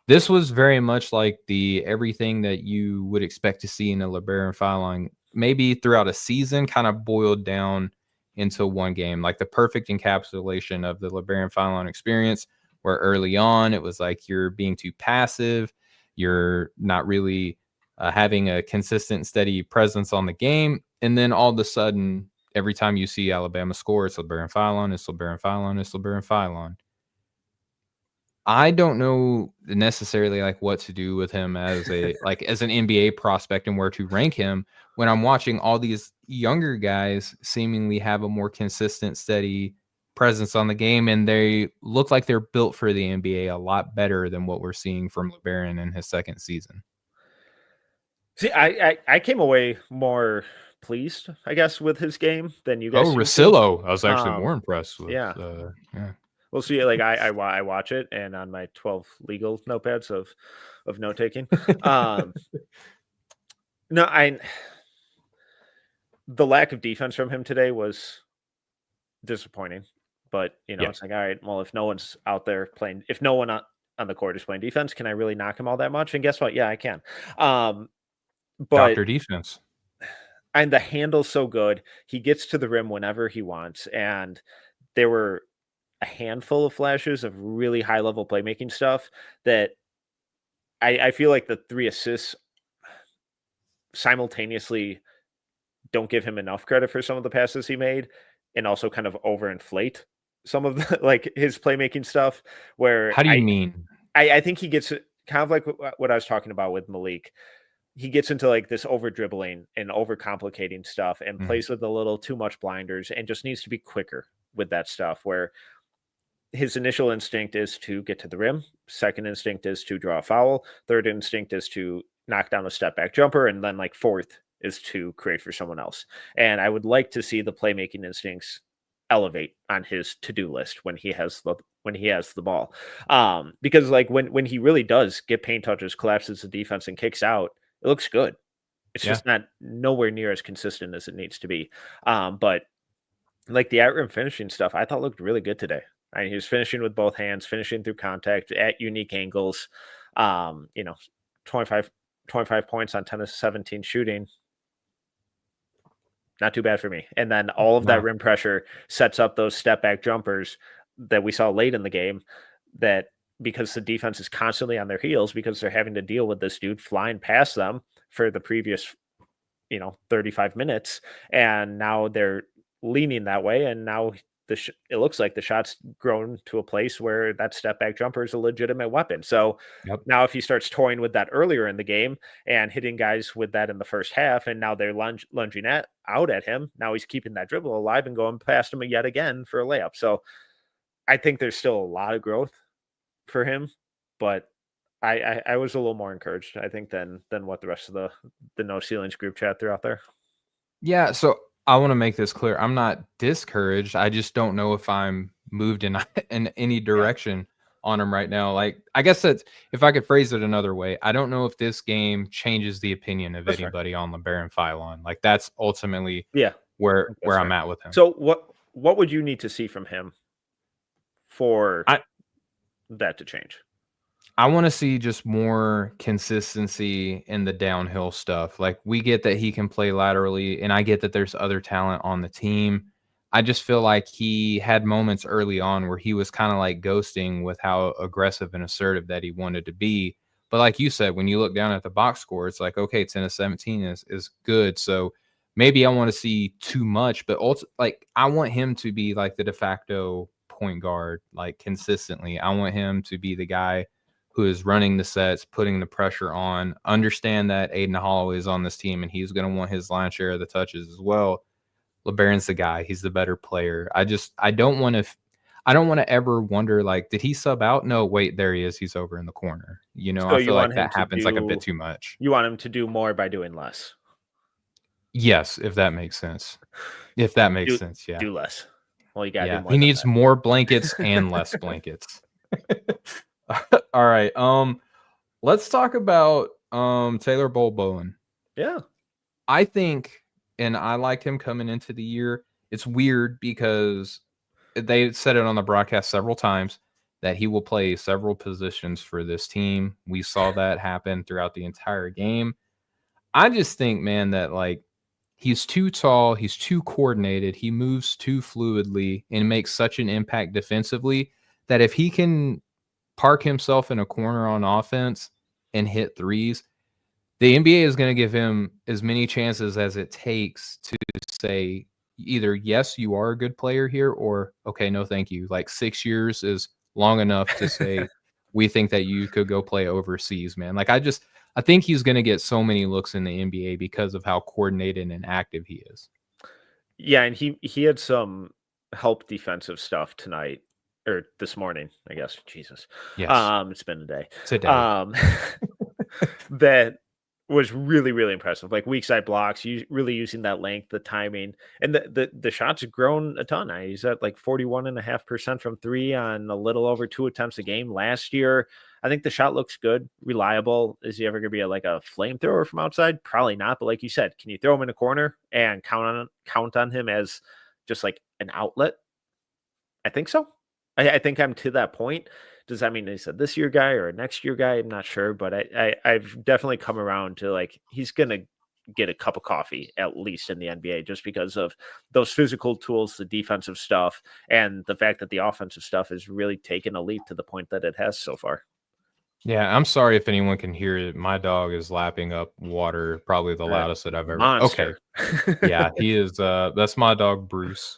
This was very much like the everything that you would expect to see in a LeBaron Philon, maybe throughout a season, kind of boiled down into one game, like the perfect encapsulation of the LeBaron Philon experience, where early on it was like you're being too passive, you're not really having a consistent, steady presence on the game, and then all of a sudden, every time you see Alabama score, it's LeBaron Philon, it's LeBaron Philon, it's LeBaron Philon. I don't know necessarily like what to do with him as a as an NBA prospect and where to rank him when I'm watching all these younger guys seemingly have a more consistent, steady presence on the game, and they look like they're built for the NBA a lot better than what we're seeing from LeBaron in his second season. See, I came away more pleased, I guess, with his game than you Oh, guys seem to. Russillo, I was actually more impressed with. Yeah. Yeah. We'll see. Like I watch it, and on my 12 legal notepads of note taking. No, the lack of defense from him today was disappointing. But Yeah. it's like, all right, well, if no one's out there playing, if no one on the court is playing defense, can I really knock him all that much? And guess what? Yeah, I can. But Dr. Defense. and the handle's so good. He gets to the rim whenever he wants, and there were a handful of flashes of really high level playmaking stuff that I feel like the 3 assists simultaneously don't give him enough credit for some of the passes he made, and also kind of overinflate some of the like his playmaking stuff. Where How do you mean? I think he gets kind of like what I was talking about with Malik. He gets into like this over dribbling and over complicating stuff, and plays with a little too much blinders, and just needs to be quicker with that stuff. Where his initial instinct is to get to the rim. Second instinct is to draw a foul. Third instinct is to knock down a step back jumper. And then like fourth is to create for someone else. And I would like to see the playmaking instincts elevate on his to-do list when he has the ball. Because like when he really does get paint touches, collapses the defense and kicks out, it looks good. It's just not nowhere near as consistent as it needs to be. But like the at-rim finishing stuff, I thought looked really good today. He was finishing with both hands, finishing through contact at unique angles. 25 points on 10 of 17 shooting. Not too bad for me. And then all of that rim pressure sets up those step back jumpers that we saw late in the game, that because the defense is constantly on their heels because they're having to deal with this dude flying past them for the previous 35 minutes, and now they're leaning that way, and now it looks like the shot's grown to a place where that step back jumper is a legitimate weapon. So Yep. now if he starts toying with that earlier in the game and hitting guys with that in the first half, and now they're lunging out at him, now he's keeping that dribble alive and going past him yet again for a layup. So I think there's still a lot of growth for him, but I was a little more encouraged, I think, than what the rest of the No Ceilings group chat threw out there. Yeah, so I wanna make this clear. I'm not discouraged. I just don't know if I'm moved in in any Yeah, direction on him right now. Like, I guess that's if I could phrase it another way, I don't know if this game changes the opinion of that's fair. anybody on LeBaron Philon. Like, that's ultimately Yeah, I where think that's I'm fair. at with him. So what would you need to see from him for I that to change? I wanna see just more consistency in the downhill stuff. Like, we get that he can play laterally, and I get that there's other talent on the team. I just feel like he had moments early on where he was kinda, like, ghosting with how aggressive and assertive that he wanted to be. But like you said, when you look down at the box score, it's like, okay, 10 of 17 is good. So, maybe I wanna see too much, but like, I want him to be, like, the de facto point guard, like, consistently. I want him to be the guy who is running the sets, putting the pressure on, understand that Aiden Holloway is on this team and he's going to want his lion's share of the touches as well. LeBaron's the guy. He's the better player. I don't want to I don't want to ever wonder like, did he sub out? No, wait, there he is. He's over in the corner. So I you feel like want him that to happens like a bit do too much. more by doing less. Yes, if that makes sense. If that makes Do sense, yeah. do less. Well, you gotta do Yeah, more he than needs more blankets and less blankets. All right. Let's talk about Taylor Bowen. yeah. I think, and I liked him coming into the year. It's weird because they said it on the broadcast several times that he will play several positions for this team. We saw that happen throughout the entire game. I just think, man, that like he's too tall, he's too coordinated, he moves too fluidly and makes such an impact defensively that if he can park himself in a corner on offense and hit threes, the NBA is going to give him as many chances as it takes to say either, yes, you are a good player here, or okay, no, thank you. Like 6 years is long enough to say, we think that you could go play overseas, man. Like, I think he's going to get so many looks in the NBA because of how coordinated and active he is. Yeah, and he had some help defensive stuff tonight or this morning, I guess. Jesus. Yes, It's been a day. today. Um that was really, really impressive. Like weak side blocks, really using that length, the timing, and the shots have grown a ton. He's at like 41.5% from three on a little over 2 attempts a game last year. I think the shot looks good, reliable. Is he ever going to be like a flamethrower from outside? Probably not. But like you said, can you throw him in a corner and count on him as just like an outlet? I think so. I think I'm to that point. Does that mean he's a this year guy or a next year guy? I'm not sure, but I've definitely come around to like he's gonna get a cup of coffee at least in the NBA just because of those physical tools, the defensive stuff, and the fact that the offensive stuff has really taken a leap to the point that it has so far. Yeah, I'm sorry if anyone can hear it. My dog is lapping up water, probably the That loudest that I've ever. Okay, monster. yeah, he is. That's my dog Bruce.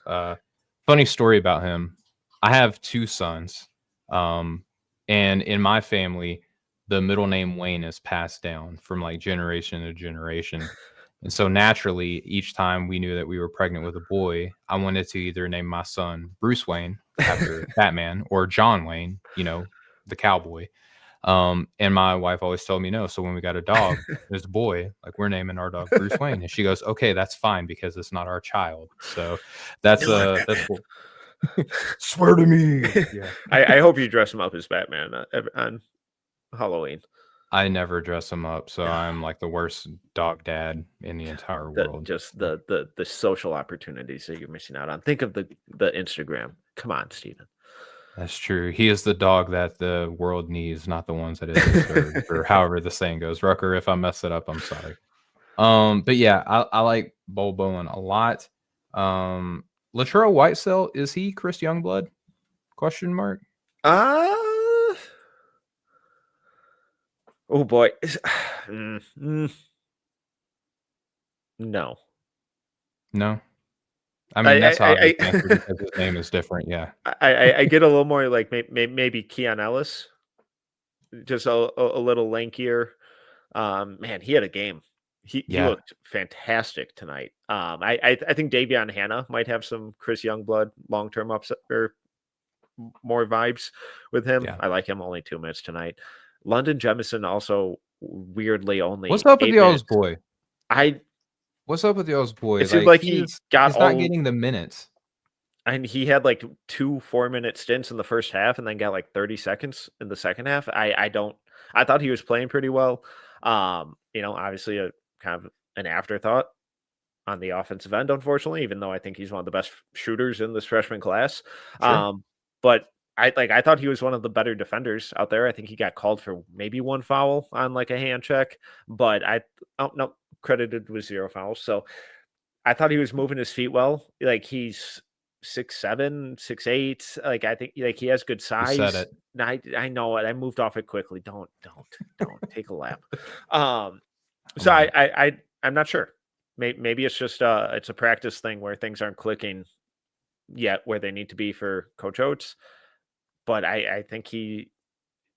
Funny story about him. I have two sons, and in my family, the middle name Wayne is passed down from like generation to generation. And so naturally, each time we knew that we were pregnant with a boy, I wanted to either name my son Bruce Wayne after Batman or John Wayne, the cowboy. And my wife always told me no. So when we got a dog, this boy, like we're naming our dog Bruce Wayne, and she goes, "Okay, that's fine because it's not our child." So that's what. Swear to me. Yeah. I hope you dress him up as Batman on Halloween. I never dress him up, so Ah, I'm like the worst dog dad in the entire the world. just the social opportunities that you're missing out on. Think of the Instagram. Come on, Steven. That's true. He is the dog that the world needs, not the ones that it deserves, or however the saying goes. Rucker, if I mess it up, I'm sorry. But yeah, I like Bol Bowen a lot. Latrell Whitesell, is he Chris Youngblood? Question mark. Uh oh boy. No. No. I mean, that's obvious answer because his name is different. Yeah. I get a little more like maybe Keon Ellis, just a little lankier. Man, he had a game. He Yeah. looked fantastic tonight. I think Davion Hannah might have some Chris Youngblood long-term upset or more vibes with him. Yeah. I like him only 2 minutes tonight. London Jemison also weirdly What's only up with 8 y'all's minutes. boy? I What's up with y'all's boy? It seemed Like like he got he's not all getting the minutes. and he had like 2 4-minute stints in the first half and then got like 30 seconds in the second half. I thought he was playing pretty well. Obviously a kind of an afterthought on the offensive end, unfortunately, even though I think he's one of the best shooters in this freshman class. Sure. But I thought he was one of the better defenders out there. I think he got called for maybe 1 foul on like a hand check, but no, credited with 0 fouls. So I thought he was moving his feet well. Like he's 6'7", 6'8". Like I think like he has good You said size. it. I know it. I moved off it quickly. Don't take a lap. Um, I so love it. I'm not sure. Maybe it's just it's a practice thing where things aren't clicking yet where they need to be for Coach Oates. But I think he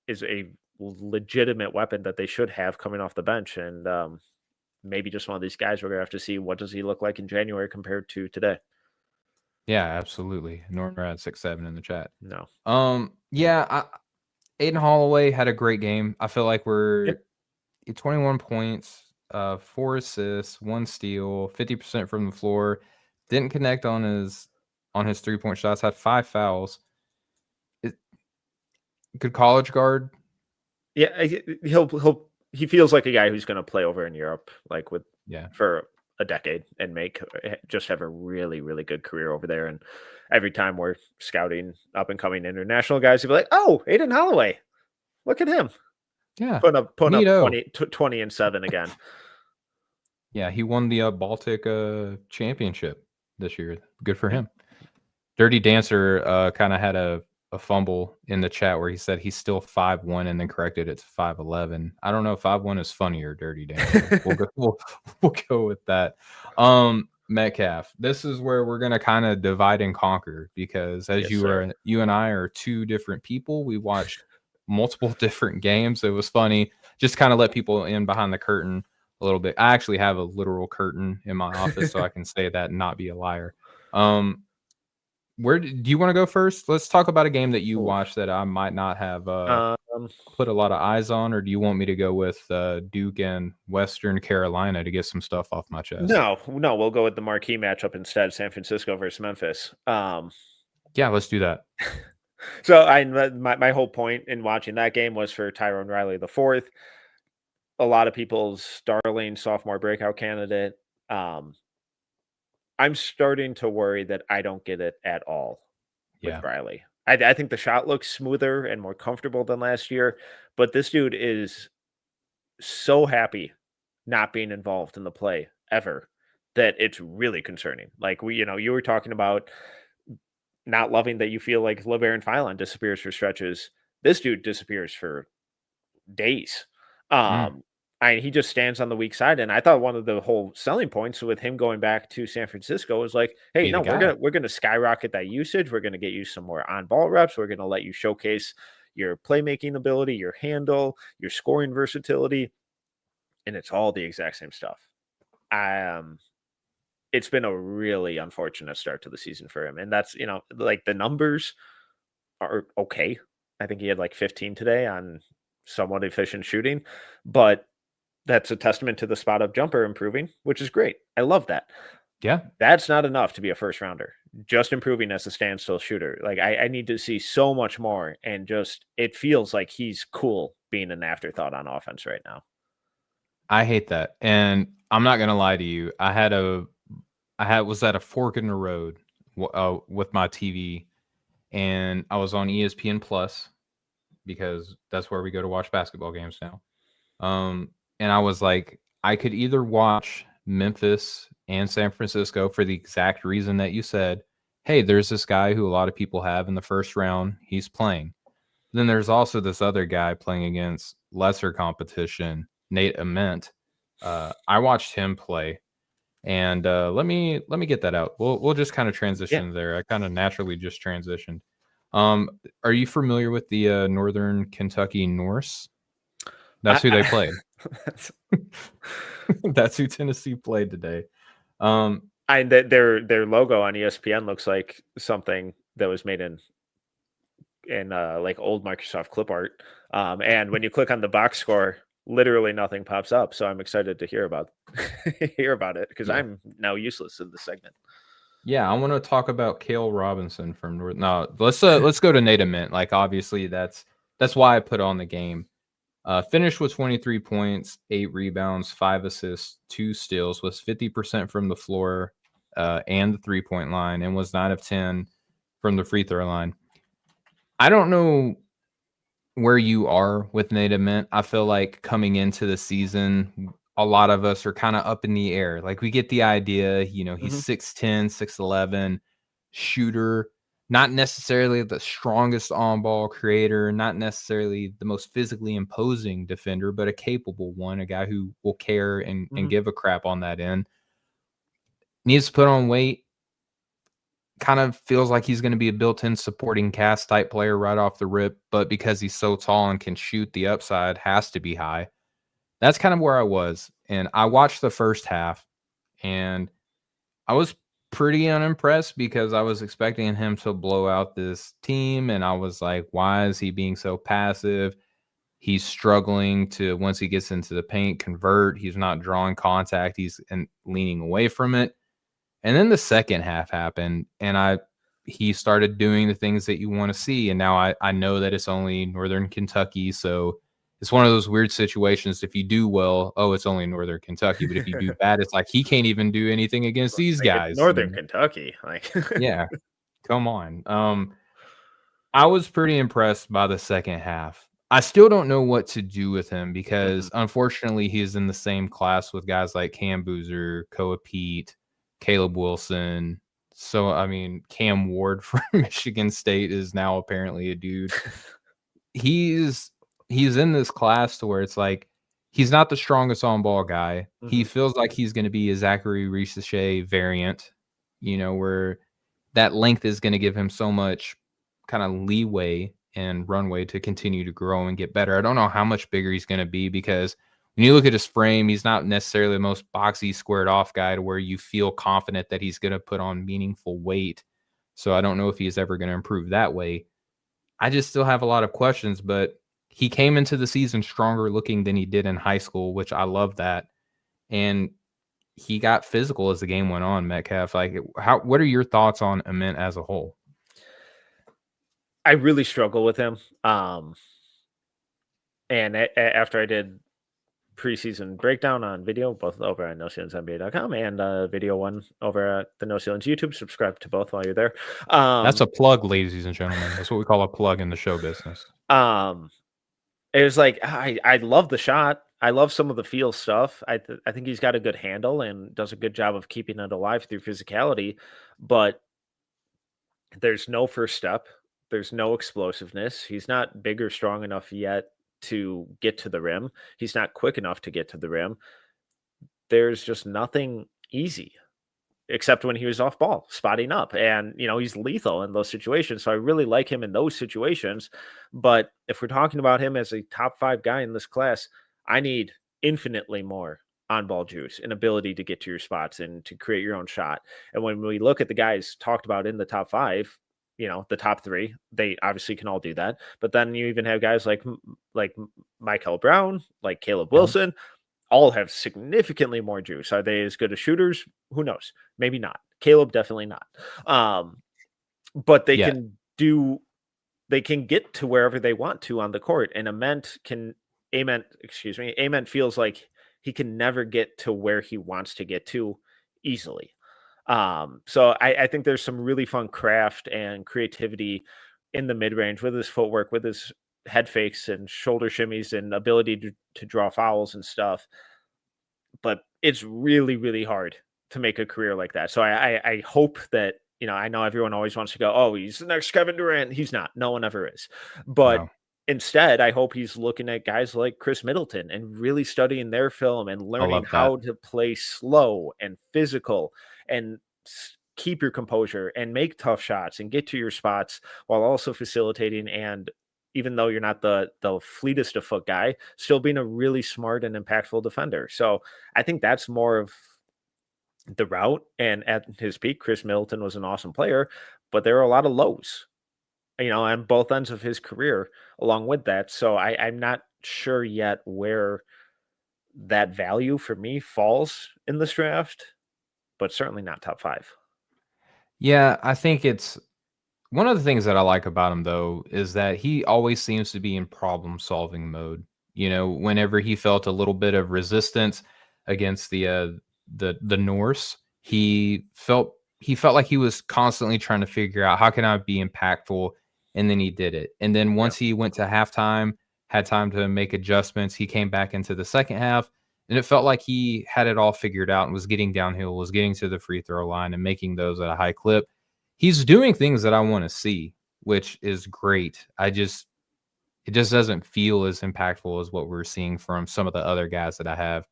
is a legitimate weapon that they should have coming off the bench, and maybe just one of these guys we're gonna have to see what does he look like in January compared to today. Yeah, absolutely. Norrad 6'7" in the chat. No. Yeah, Aiden Holloway had a great game. I feel like we're 21 points, 4 assists, 1 steal, 50% from the floor. Didn't connect on his 3-point shots. Had 5 fouls. Good college guard. Yeah, he feels like a guy who's going to play over in Europe, like for a decade and just have a really, really good career over there. And every time we're scouting up and coming international guys, he'll be like, "Oh, Aiden Holloway, look at him." Yeah. Putting up 20 and 7 again. Yeah, he won the Baltic championship this year. Good for him. Dirty Dancer kind of had a fumble in the chat where he said he's still 5'1" and then corrected it to 5'11". I don't know if 5'1" is funnier, Dirty Dancer. we'll go with that. Metcalf, this is where we're gonna kind of divide and conquer because as you and I are 2 different people. We watched multiple different games. It was funny. Just kind of let people in behind the curtain a little bit. I actually have a literal curtain in my office, so I can say that and not be a liar. Where do you want to go first? Let's talk about a game that you watched that I might not have put a lot of eyes on, or do you want me to go with Duke and Western Carolina to get some stuff off my chest? No, we'll go with the marquee matchup instead, San Francisco versus Memphis. Yeah, let's do that. So my whole point in watching that game was for Tyrone Riley IV, a lot of people's darling sophomore breakout candidate. I'm starting to worry that I don't get it at all with Riley. I think the shot looks smoother and more comfortable than last year, but this dude is so happy not being involved in the play ever that it's really concerning. Like you were talking about not loving that you feel like LeBaron Philon disappears for stretches. This dude disappears for days. He just stands on the weak side, and I thought one of the whole selling points with him going back to San Francisco was like, "Hey, no, we're gonna skyrocket that usage. We're gonna get you some more on ball reps. We're gonna let you showcase your playmaking ability, your handle, your scoring versatility, and it's all the exact same stuff." It's been a really unfortunate start to the season for him, and that's like the numbers are okay. I think he had like 15 today on somewhat efficient shooting, but that's a testament to the spot up jumper improving, which is great. I love that. Yeah. That's not enough to be a first rounder. Just improving as a standstill shooter. Like I need to see so much more. And just it feels like he's cool being an afterthought on offense right now. I hate that. And I'm not gonna lie to you. I was at a fork in the road with my TV, and I was on ESPN Plus because that's where we go to watch basketball games now. And I was like, I could either watch Memphis and San Francisco for the exact reason that you said. Hey, there's this guy who a lot of people have in the first round. He's playing. Then there's also this other guy playing against lesser competition, Nate Ament. I watched him play, And let me get that out. We'll just kind of Yeah. transition there. I kind of naturally just transitioned. Are you familiar with the Northern Kentucky Norse? That's who they played. That's who Tennessee played today. Their logo on ESPN looks like something that was made in like old Microsoft clip art. And when you click on the box score, literally nothing pops up. So I'm excited to hear about it because Yeah. I'm now useless in this segment. Yeah, I want to talk about Cale Robinson from North. No, let's go to Nate Mint. Like obviously that's why I put on the game. Finished with 23 points, 8 rebounds, 5 assists, 2 steals, was 50% from the floor and the 3-point line, and was 9 of 10 from the free throw line. I don't know where you are with Nate Mint. I feel like coming into the season, a lot of us are kind of up in the air. Like we get the idea, he's 6'10, 6'11, shooter, not necessarily the strongest on-ball creator, not necessarily the most physically imposing defender, but a capable one, a guy who will care and give a crap on that end. Needs to put on weight. Kind of feels like he's going to be a built-in supporting cast type player right off the rip, but because he's so tall and can shoot, the upside has to be high. That's kind of where I was. And I watched the first half and I was pretty unimpressed because I was expecting him to blow out this team. And I was like, why is he being so passive? He's struggling to, once he gets into the paint, convert. He's not drawing contact. He's leaning away from it. And then the second half happened, and he started doing the things that you want to see. And now I know that it's only Northern Kentucky, so it's one of those weird situations. If you do well, oh, it's only Northern Kentucky. But if you do bad, it's like he can't even do anything against these Like it's guys. Northern Kentucky. Like Yeah, come on. I was pretty impressed by the second half. I still don't know what to do with him because unfortunately he's in the same class with guys like Cam Boozer, Koa Pete, Caleb Wilson. So I mean, Cam Ward from Michigan State is now apparently a dude. He's in this class to where it's like he's not the strongest on ball guy. He feels like he's going to be a Zachary Richer variant, where that length is going to give him so much kind of leeway and runway to continue to grow and get better. I don't know how much bigger he's going to be because when you look at his frame, he's not necessarily the most boxy, squared off guy to where you feel confident that he's going to put on meaningful weight. So I don't know if he's ever going to improve that way. I just still have a lot of questions, but he came into the season stronger looking than he did in high school, which I love that. And he got physical as the game went on, Metcalf. Like, what are your thoughts on Ament as a whole? I really struggle with him. And after I did preseason breakdown on video, both over at NoCeilings.nba.com and video one over at the No Ceilings YouTube. Subscribe to both while you're there. That's a plug, ladies and gentlemen. That's what we call a plug in the show business. It was like I love the shot. I love some of the feel stuff. I think he's got a good handle and does a good job of keeping it alive through physicality, but there's no first step. There's no explosiveness. He's not big or strong enough yet to get to the rim. He's not quick enough to get to the rim. There's just nothing easy except when he was off ball, spotting up. And, he's lethal in those situations. So I really like him in those situations. But if we're talking about him as a top 5 guy in this class, I need infinitely more on ball juice and ability to get to your spots and to create your own shot. And when we look at the guys talked about in the top 5, the top 3, they obviously can all do that. But then you even have guys like Michael Brown, like Caleb Wilson, all have significantly more juice. Are they as good as shooters? Who knows? Maybe not. Caleb, definitely not. But they can get to wherever they want to on the court. And Ament feels like he can never get to where he wants to get to easily. So I think there's some really fun craft and creativity in the mid-range with his footwork, with his head fakes and shoulder shimmies and ability to draw fouls and stuff. But it's really, really hard to make a career like that. So I hope that, I know everyone always wants to go, oh, he's the next Kevin Durant. He's not. No one ever is. But Instead, I hope he's looking at guys like Chris Middleton and really studying their film and I learning love that. how to play slow and physical and keep your composure and make tough shots and get to your spots while also facilitating. And even though you're not the fleetest of foot guy, still being a really smart and impactful defender. So I think that's more of the route. And at his peak, Chris Middleton was an awesome player, but there are a lot of lows, on both ends of his career along with that. So I'm not sure yet where that value for me falls in this draft, but certainly not top 5. Yeah, I think it's one of the things that I like about him, though, is that he always seems to be in problem-solving mode. Whenever he felt a little bit of resistance against the Norse, he felt like he was constantly trying to figure out, "How can I be impactful?" And then he did it. And then Yeah. once he went to halftime, had time to make adjustments, he came back into the second half, and it felt like he had it all figured out and was getting downhill, was getting to the free throw line and making those at a high clip. He's doing things that I wanna see, which is great. It just doesn't feel as impactful as what we're seeing from some of the other guys that I have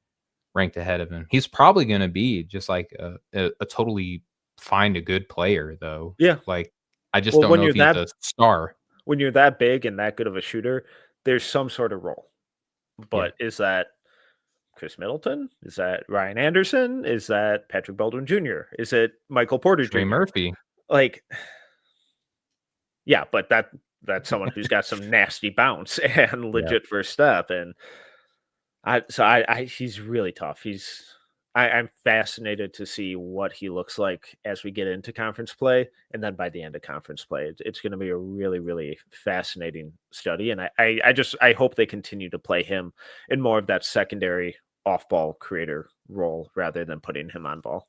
ranked ahead of him. He's probably gonna be just like a totally find a good player, though. Yeah. Like, I just Well, don't know if he's a star. when you're that big and that good of a shooter, there's some sort of role. Yeah. But is that Chris Middleton? Is that Ryan Anderson? Is that Patrick Baldwin Jr.? Is it Michael Porter Trey Jr.? Murphy. Like, yeah, but that's someone who's got some nasty bounce and Yeah. legit first step. And I he's really tough. I'm fascinated to see what he looks like as we get into conference play, and then by the end of conference play, it's going to be a really, really fascinating study. And I hope they continue to play him in more of that secondary off-ball creator role rather than putting him on ball.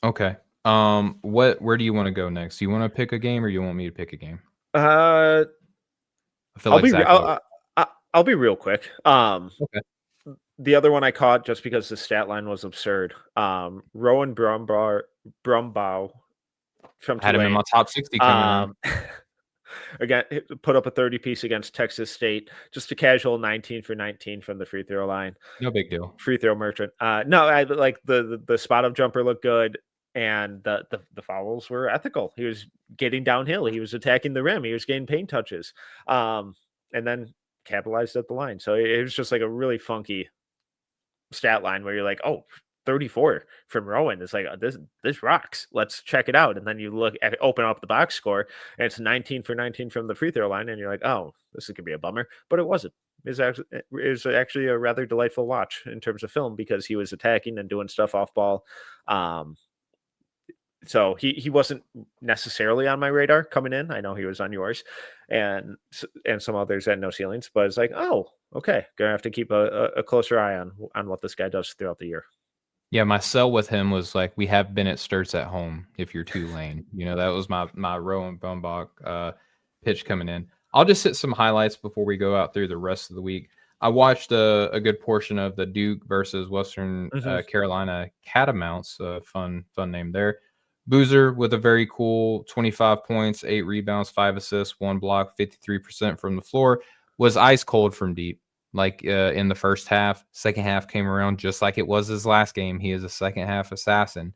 Okay. Where do you wanna go next? Do you wanna pick a game or you want me to pick a game? Uh, I feel like Zach I'll be real quick. Okay. The other one I caught just because the stat line was absurd. Rowan Brumbaugh from I had him in Tulane. my top 60 coming in. Again, put up a 30 piece against Texas State. Just a casual 19 for 19 from the free throw line. No big deal. Free throw merchant. No, I like the spot up jumper looked good, and the fouls were ethical. He was getting downhill. He was attacking the rim. He was getting paint touches, and then capitalized at the line. So it was just like a really funky stat line where you're like, oh, 34 from Rowan. It's like, this rocks. Let's check it out. And then you open up the box score, and it's 19 for 19 from the free throw line, and you're like, oh, this is gonna be a bummer. But it wasn't. It was actually a rather delightful watch in terms of film because he was attacking and doing stuff off ball. So he wasn't necessarily on my radar coming in. I know he was on yours, and some others at No Ceilings. But it's like, oh, okay, gonna have to keep a closer eye on what this guy does throughout the year. Yeah, my sell with him was like, we have Bennett Sturts at home if you're Tulane. That was my Rowan Bumbach pitch coming in. I'll just hit some highlights before we go out through the rest of the week. I watched a good portion of the Duke versus Western Carolina Catamounts. Fun name there. Boozer with a very cool 25 points, 8 rebounds, 5 assists, 1 block, 53% from the floor. Was ice cold from deep. Like in the first half. Second half came around just like it was his last game. He is a second half assassin.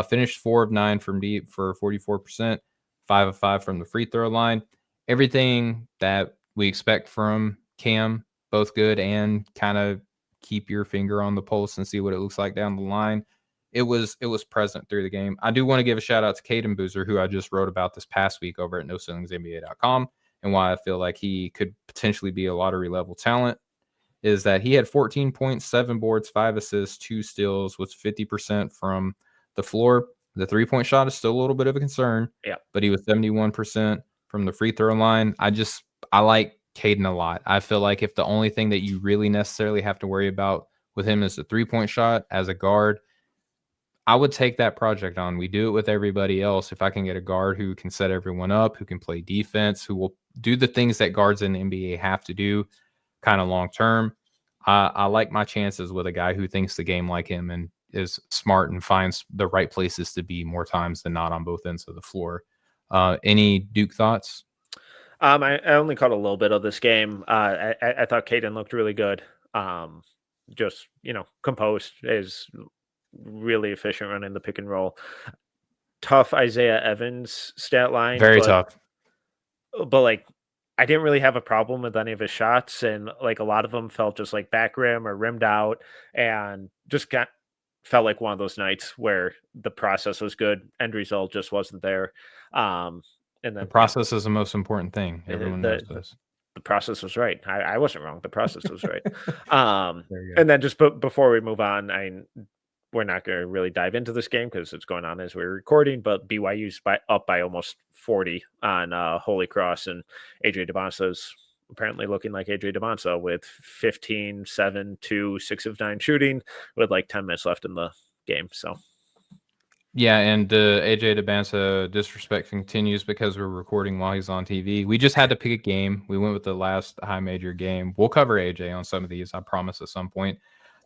Finished 4 of 9 from deep for 44%, 5 of 5 from the free throw line. Everything that we expect from Cam, both good and kind of keep your finger on the pulse and see what it looks like down the line. It was present through the game. I do want to give a shout out to Caden Boozer, who I just wrote about this past week over at NoCeilingsNBA.com, and why I feel like he could potentially be a lottery level talent. Is that he had 14 points, 7 boards, 5 assists, 2 steals, was 50% from the floor. The 3-point shot is still a little bit of a concern, but he was 71% from the free throw line. I like Caden a lot. I feel like if the only thing that you really necessarily have to worry about with him is the 3-point shot as a guard, I would take that project on. We do it with everybody else. If I can get a guard who can set everyone up, who can play defense, who will do the things that guards in the NBA have to do, kind of long term. I like my chances with a guy who thinks the game like him and is smart and finds the right places to be more times than not on both ends of the floor. Any Duke thoughts? I only caught a little bit of this game. I thought Caden looked really good. Just composed, is really efficient running the pick and roll. Tough Isaiah Evans stat line, Very but tough. like I didn't really have a problem with any of his shots, and like a lot of them felt just like back rim or rimmed out, and just felt like one of those nights where the process was good, end result just wasn't there. And The then process is the most important thing. Everyone knows the this. the process was right. I wasn't wrong. The process was right. There you go. And then just before we move on, we're not going to really dive into this game because it's going on as we're recording. But BYU's up by almost 40 on Holy Cross, and AJ DeBonsa's apparently looking like AJ DeBonsa with 15, 7, 2, 6 of 9 shooting with like 10 minutes left in the game. So. Yeah, and AJ DeBansa disrespect continues because we're recording while he's on TV. We just had to pick a game. We went with the last high major game. We'll cover AJ on some of these, I promise, at some point.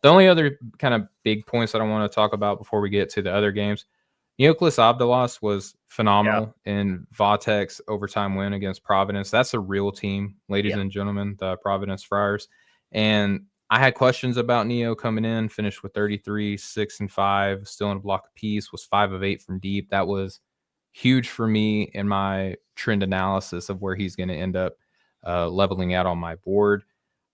The only other kind of big points that I want to talk about before we get to the other games, Neoklis Abdalas was phenomenal in Vatek's overtime win against Providence. That's a real team, ladies and gentlemen, the Providence Friars. And I had questions about Neo coming in, finished with 33, 6 and 5, still in a block apiece, was 5 of 8 from deep. That was huge for me in my trend analysis of where he's going to end up leveling out on my board.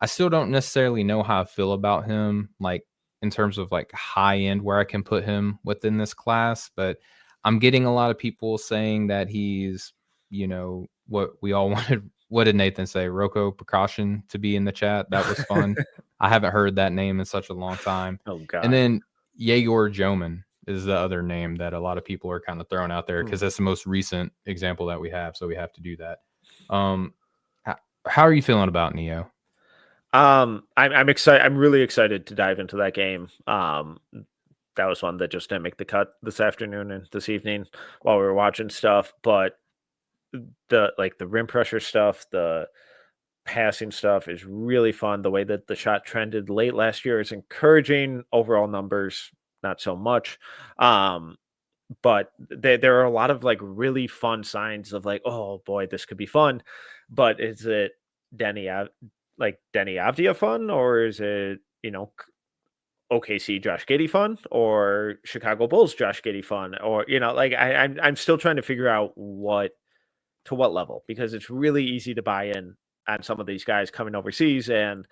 I still don't necessarily know how I feel about him, like in terms of like high end where I can put him within this class, but I'm getting a lot of people saying that he's, what we all wanted. What did Nathan say? Rocco Precaution to be in the chat. That was fun. I haven't heard that name in such a long time. Oh God. And then Yegor Joman is the other name that a lot of people are kind of throwing out there because that's the most recent example that we have. So we have to do that. How are you feeling about Neo? I'm excited. I'm really excited to dive into that game. That was one that just didn't make the cut this afternoon and this evening while we were watching stuff. But the rim pressure stuff, the passing stuff is really fun. The way that the shot trended late last year is encouraging. Overall numbers, not so much. But there are a lot of like really fun signs of like, oh boy, this could be fun. But is it Denny Avdia fun, or is it OKC Josh Giddey fun, or Chicago Bulls Josh Giddey fun, or I'm still trying to figure out what level, because it's really easy to buy in on some of these guys coming overseas and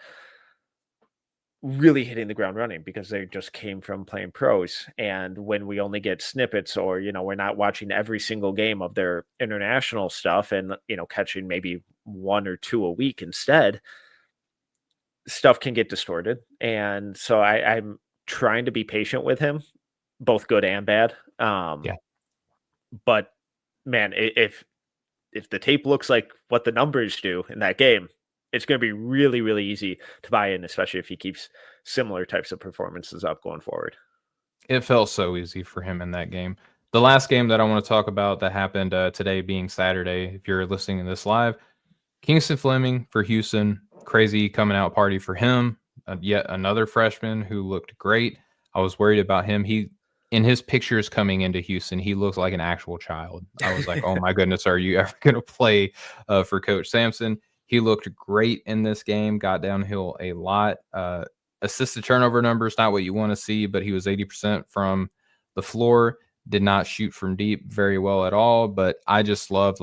really hitting the ground running because they just came from playing pros. And when we only get snippets, or we're not watching every single game of their international stuff and catching maybe 1 or 2 a week instead, stuff can get distorted. And so I'm trying to be patient with him, both good and bad. But man, if the tape looks like what the numbers do in that game, it's going to be really, really easy to buy in, especially if he keeps similar types of performances up going forward. It felt so easy for him in that game. The last game that I want to talk about that happened today, being Saturday, if you're listening to this live, Kingston Fleming for Houston, crazy coming out party for him. Yet another freshman who looked great. I was worried about him. In his pictures coming into Houston, he looks like an actual child. I was like, oh my goodness, are you ever going to play for Coach Sampson? He looked great in this game, got downhill a lot. Assisted turnover numbers, not what you want to see, but he was 80% from the floor, did not shoot from deep very well at all. But I just loved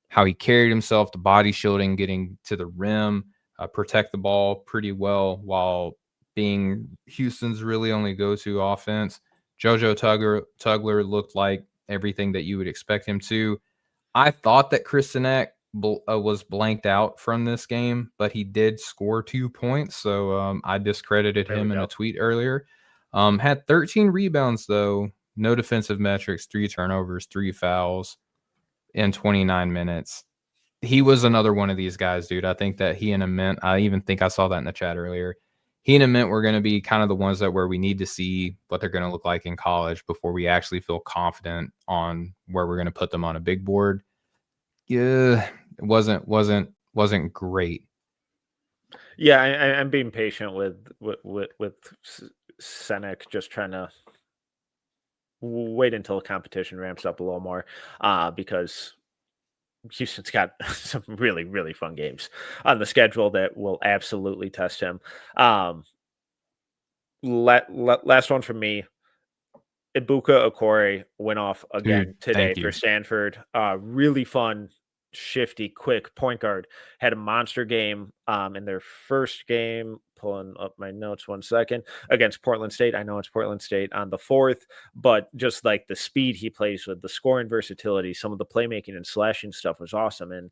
how he carried himself, the body shielding, getting to the rim, protect the ball pretty well while being Houston's really only go-to offense. JoJo Tugler looked like everything that you would expect him to. I thought that Kristanek was blanked out from this game, but he did score 2 points, so I discredited him in a tweet earlier. Had 13 rebounds, though, no defensive metrics, 3 turnovers, 3 fouls in 29 minutes. He was another one of these guys, dude. I think that he and Ament, I even think I saw that in the chat earlier. He and Ament were going to be kind of the ones where we need to see what they're going to look like in college before we actually feel confident on where we're going to put them on a big board. Yeah, it wasn't great. Yeah, I'm being patient with Senek, just trying to wait until the competition ramps up a little more, because Houston's got some really, really fun games on the schedule that will absolutely test him. Last one from me. Ibuka Okore went off Dude, again today thank for you. Stanford. Really fun, shifty, quick point guard. Had a monster game in their first game. Pulling up my notes 1 second. Against Portland State. I know it's Portland State on the 4th, but just like the speed he plays with, the scoring versatility, some of the playmaking and slashing stuff was awesome. And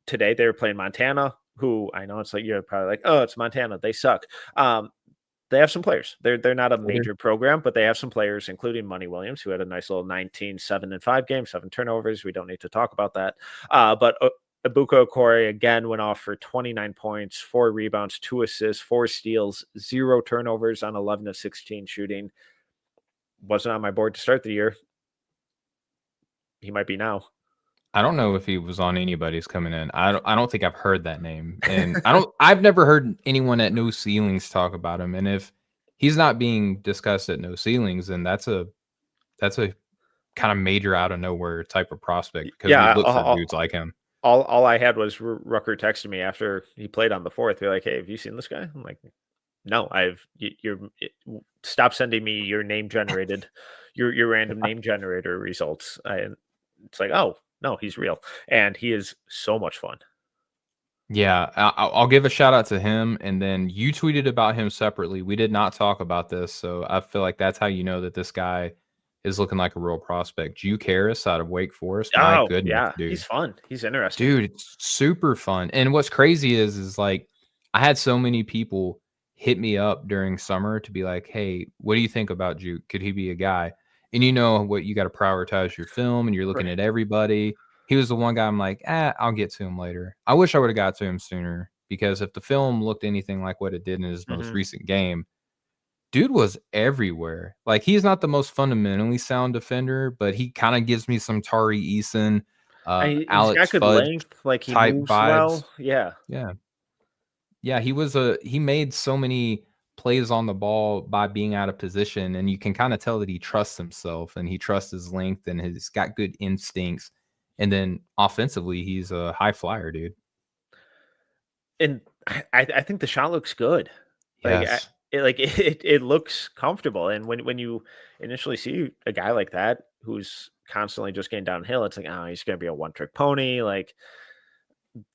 today they were playing Montana, who I know it's like you're probably like, oh, it's Montana. They suck. They have some players. They're not a major program, but they have some players, including Money Williams, who had a nice little 19-7-5 game, 7 turnovers. We don't need to talk about that. But Ibuka Okore again went off for 29 points, 4 rebounds, 2 assists, 4 steals, 0 turnovers on 11 of 16 shooting. Wasn't on my board to start the year. He might be now. I don't know if he was on anybody's coming in. I don't think I've heard that name. And I've never heard anyone at No Ceilings talk about him. And if he's not being discussed at No Ceilings, then that's a kind of major out of nowhere type of prospect, because we look for dudes like him. All I had was Rucker texted me after he played on the 4th. They're like, "Hey, have you seen this guy?" I'm like, "No, stop sending me your name generated, your random name generator results." It's like, oh no, he's real, and he is so much fun. Yeah, I'll give a shout out to him, and then you tweeted about him separately. We did not talk about this, so I feel like that's how you know that this guy is looking like a real prospect. Juke Harris out of Wake Forest. My goodness, yeah, dude. he's fun. He's interesting. Dude, it's super fun. And what's crazy is like I had so many people hit me up during summer to be like, "Hey, what do you think about Juke? Could he be a guy?" And you know what, you got to prioritize your film and you're looking Right. at everybody. He was the one guy I'm like, I'll get to him later. I wish I would have got to him sooner, because if the film looked anything like what it did in his most recent game, dude was everywhere. Like, he's not the most fundamentally sound defender, but he kind of gives me some Tari Eason, He's got Alex good Fudge length. Like he type moves vibes. well. Yeah. Yeah. Yeah, he made so many plays on the ball by being out of position, and you can kinda tell that he trusts himself and he trusts his length and he's got good instincts. And then offensively, he's a high flyer, dude. And I think the shot looks good. Like Yes. it looks comfortable. And when you initially see a guy like that who's constantly just getting downhill, it's like, oh, he's gonna be a one-trick pony. Like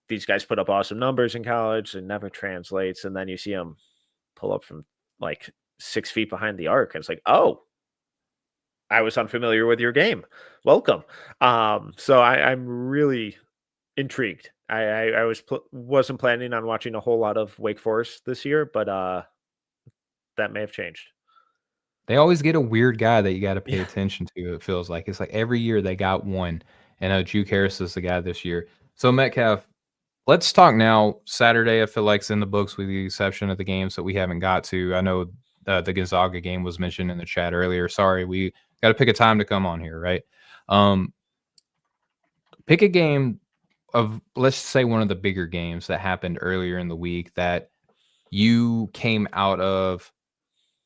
these guys put up awesome numbers in college and never translates. And then you see him pull up from like 6 feet behind the arc. And it's like, oh, I was unfamiliar with your game. Welcome. So I'm really intrigued. Wasn't planning on watching a whole lot of Wake Forest this year, but that may have changed. They always get a weird guy that you gotta pay Yeah. attention to, it feels like. It's like every year they got one, and, Juke Harris is the guy this year. So, Metcalf, let's talk now. Saturday, I feel like it's in the books with the exception of the games that we haven't got to. I know the Gonzaga game was mentioned in the chat earlier. Sorry, we got to pick a time to come on here, right? Pick a game of, let's say, one of the bigger games that happened earlier in the week that you came out of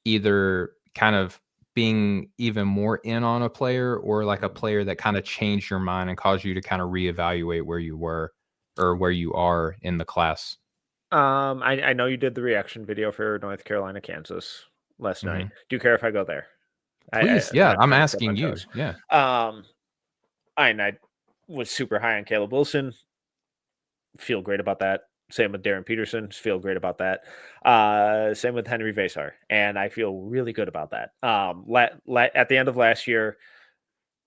either kind of being even more in on a player, or like a player that kind of changed your mind and caused you to kind of reevaluate where you were or where you are in the class. I know you did the reaction video for North Carolina, Kansas last night. Mhm. Do you care if I go there? Please, I'm yeah, not I'm trying to step asking on you. toes. Yeah. Um, I was super high on Caleb Wilson. Feel great about that. Same with Darren Peterson. Feel great about that. Same with Henry Vasar, and I feel really good about that. At the end of last year,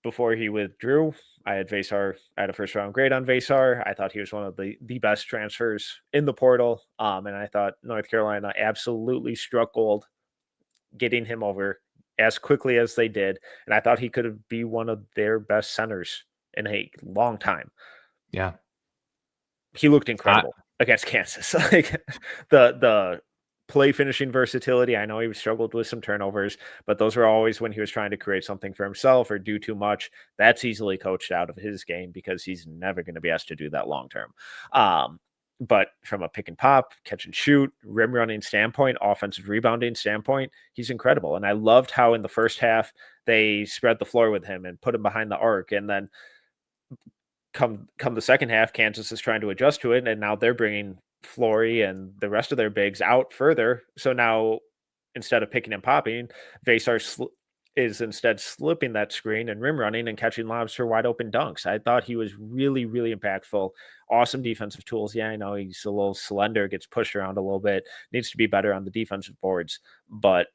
before he withdrew, I had Vasar. I had a first round grade on Vasar. I thought he was one of the best transfers in the portal. And I thought North Carolina absolutely struck gold getting him over as quickly as they did. And I thought he could be one of their best centers in a long time. Yeah. He looked I incredible against Kansas. Like the play finishing versatility. I know he struggled with some turnovers, but those were always when he was trying to create something for himself or do too much. That's easily coached out of his game because he's never going to be asked to do that long term. But from a pick and pop, catch and shoot, rim running standpoint, offensive rebounding standpoint, he's incredible. And I loved how in the first half they spread the floor with him and put him behind the arc. And then come the second half, Kansas is trying to adjust to it, and now they're bringing Flory and the rest of their bigs out further. So now instead of picking and popping, Vasar is instead slipping that screen and rim running and catching lobs for wide open dunks. I thought he was really, really impactful. Awesome defensive tools. Yeah, I know he's a little slender, gets pushed around a little bit, needs to be better on the defensive boards, but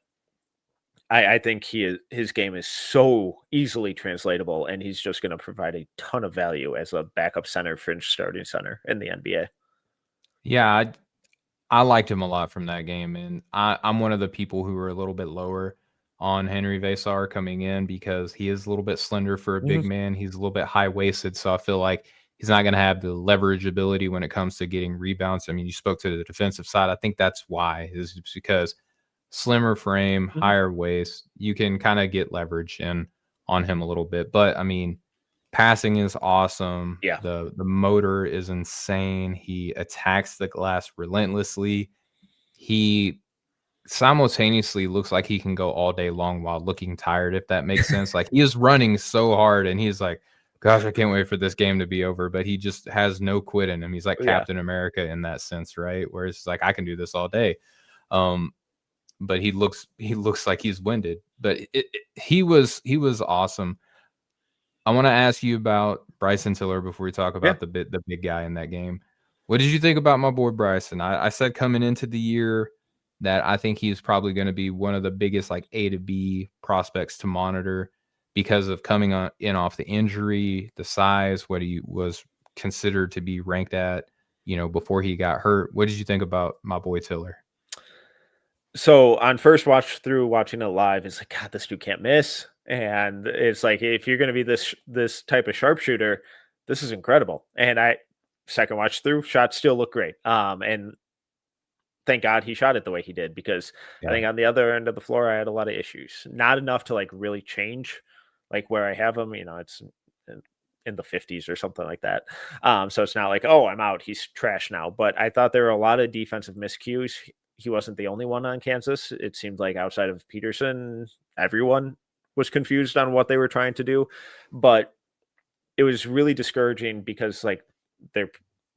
I think his game is so easily translatable, and he's just going to provide a ton of value as a backup center, fringe starting center in the NBA. Yeah, I liked him a lot from that game, and I'm one of the people who are a little bit lower on Henry Vasar coming in because he is a little bit slender for a big man. He's a little bit high-waisted, so I feel like he's not going to have the leverage ability when it comes to getting rebounds. I mean, you spoke to the defensive side. I think that's why, is because slimmer frame, higher waist, you can kind of get leverage on him a little bit. But I mean, passing is awesome. Yeah. The motor is insane. He attacks the glass relentlessly. He simultaneously looks like he can go all day long while looking tired, if that makes sense. Like, he is running so hard and he's like, gosh, I can't wait for this game to be over. But he just has no quit in him. He's like Captain America in that sense, right? Where it's like, I can do this all day. But he looks like he's winded. But he was awesome. I want to ask you about Bryson Tiller before we talk about the big guy in that game. What did you think about my boy Bryson? I said coming into the year that I think he's probably going to be one of the biggest like A to B prospects to monitor because of coming in off the injury, the size, what he was considered to be ranked at, before he got hurt. What did you think about my boy Tiller? So on first watching it live, it's like, God, this dude can't miss. And it's like, if you're going to be this type of sharpshooter, this is incredible. And second watch through, shots still look great. And thank God he shot it the way he did, because I think on the other end of the floor, I had a lot of issues. Not enough to like really change like where I have him. It's in the 50s or something like that. So it's not like, oh, I'm out, he's trash now. But I thought there were a lot of defensive miscues. He wasn't the only one on Kansas. It seemed like outside of Peterson, everyone was confused on what they were trying to do. But it was really discouraging because like their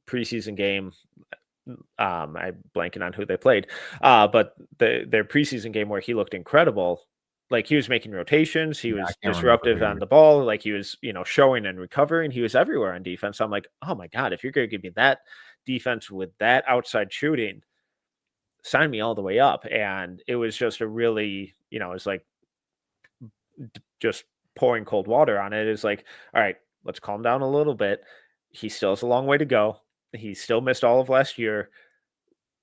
preseason game, I'm blanking on who they played, but their preseason game where he looked incredible, like he was making rotations, he was disruptive on the ball, like he was, showing and recovering, he was everywhere on defense. I'm like, oh my God, if you're going to give me that defense with that outside shooting, sign me all the way up. And it was just a really, it was like just pouring cold water on it. It's like, all right, let's calm down a little bit. He still has a long way to go. He still missed all of last year,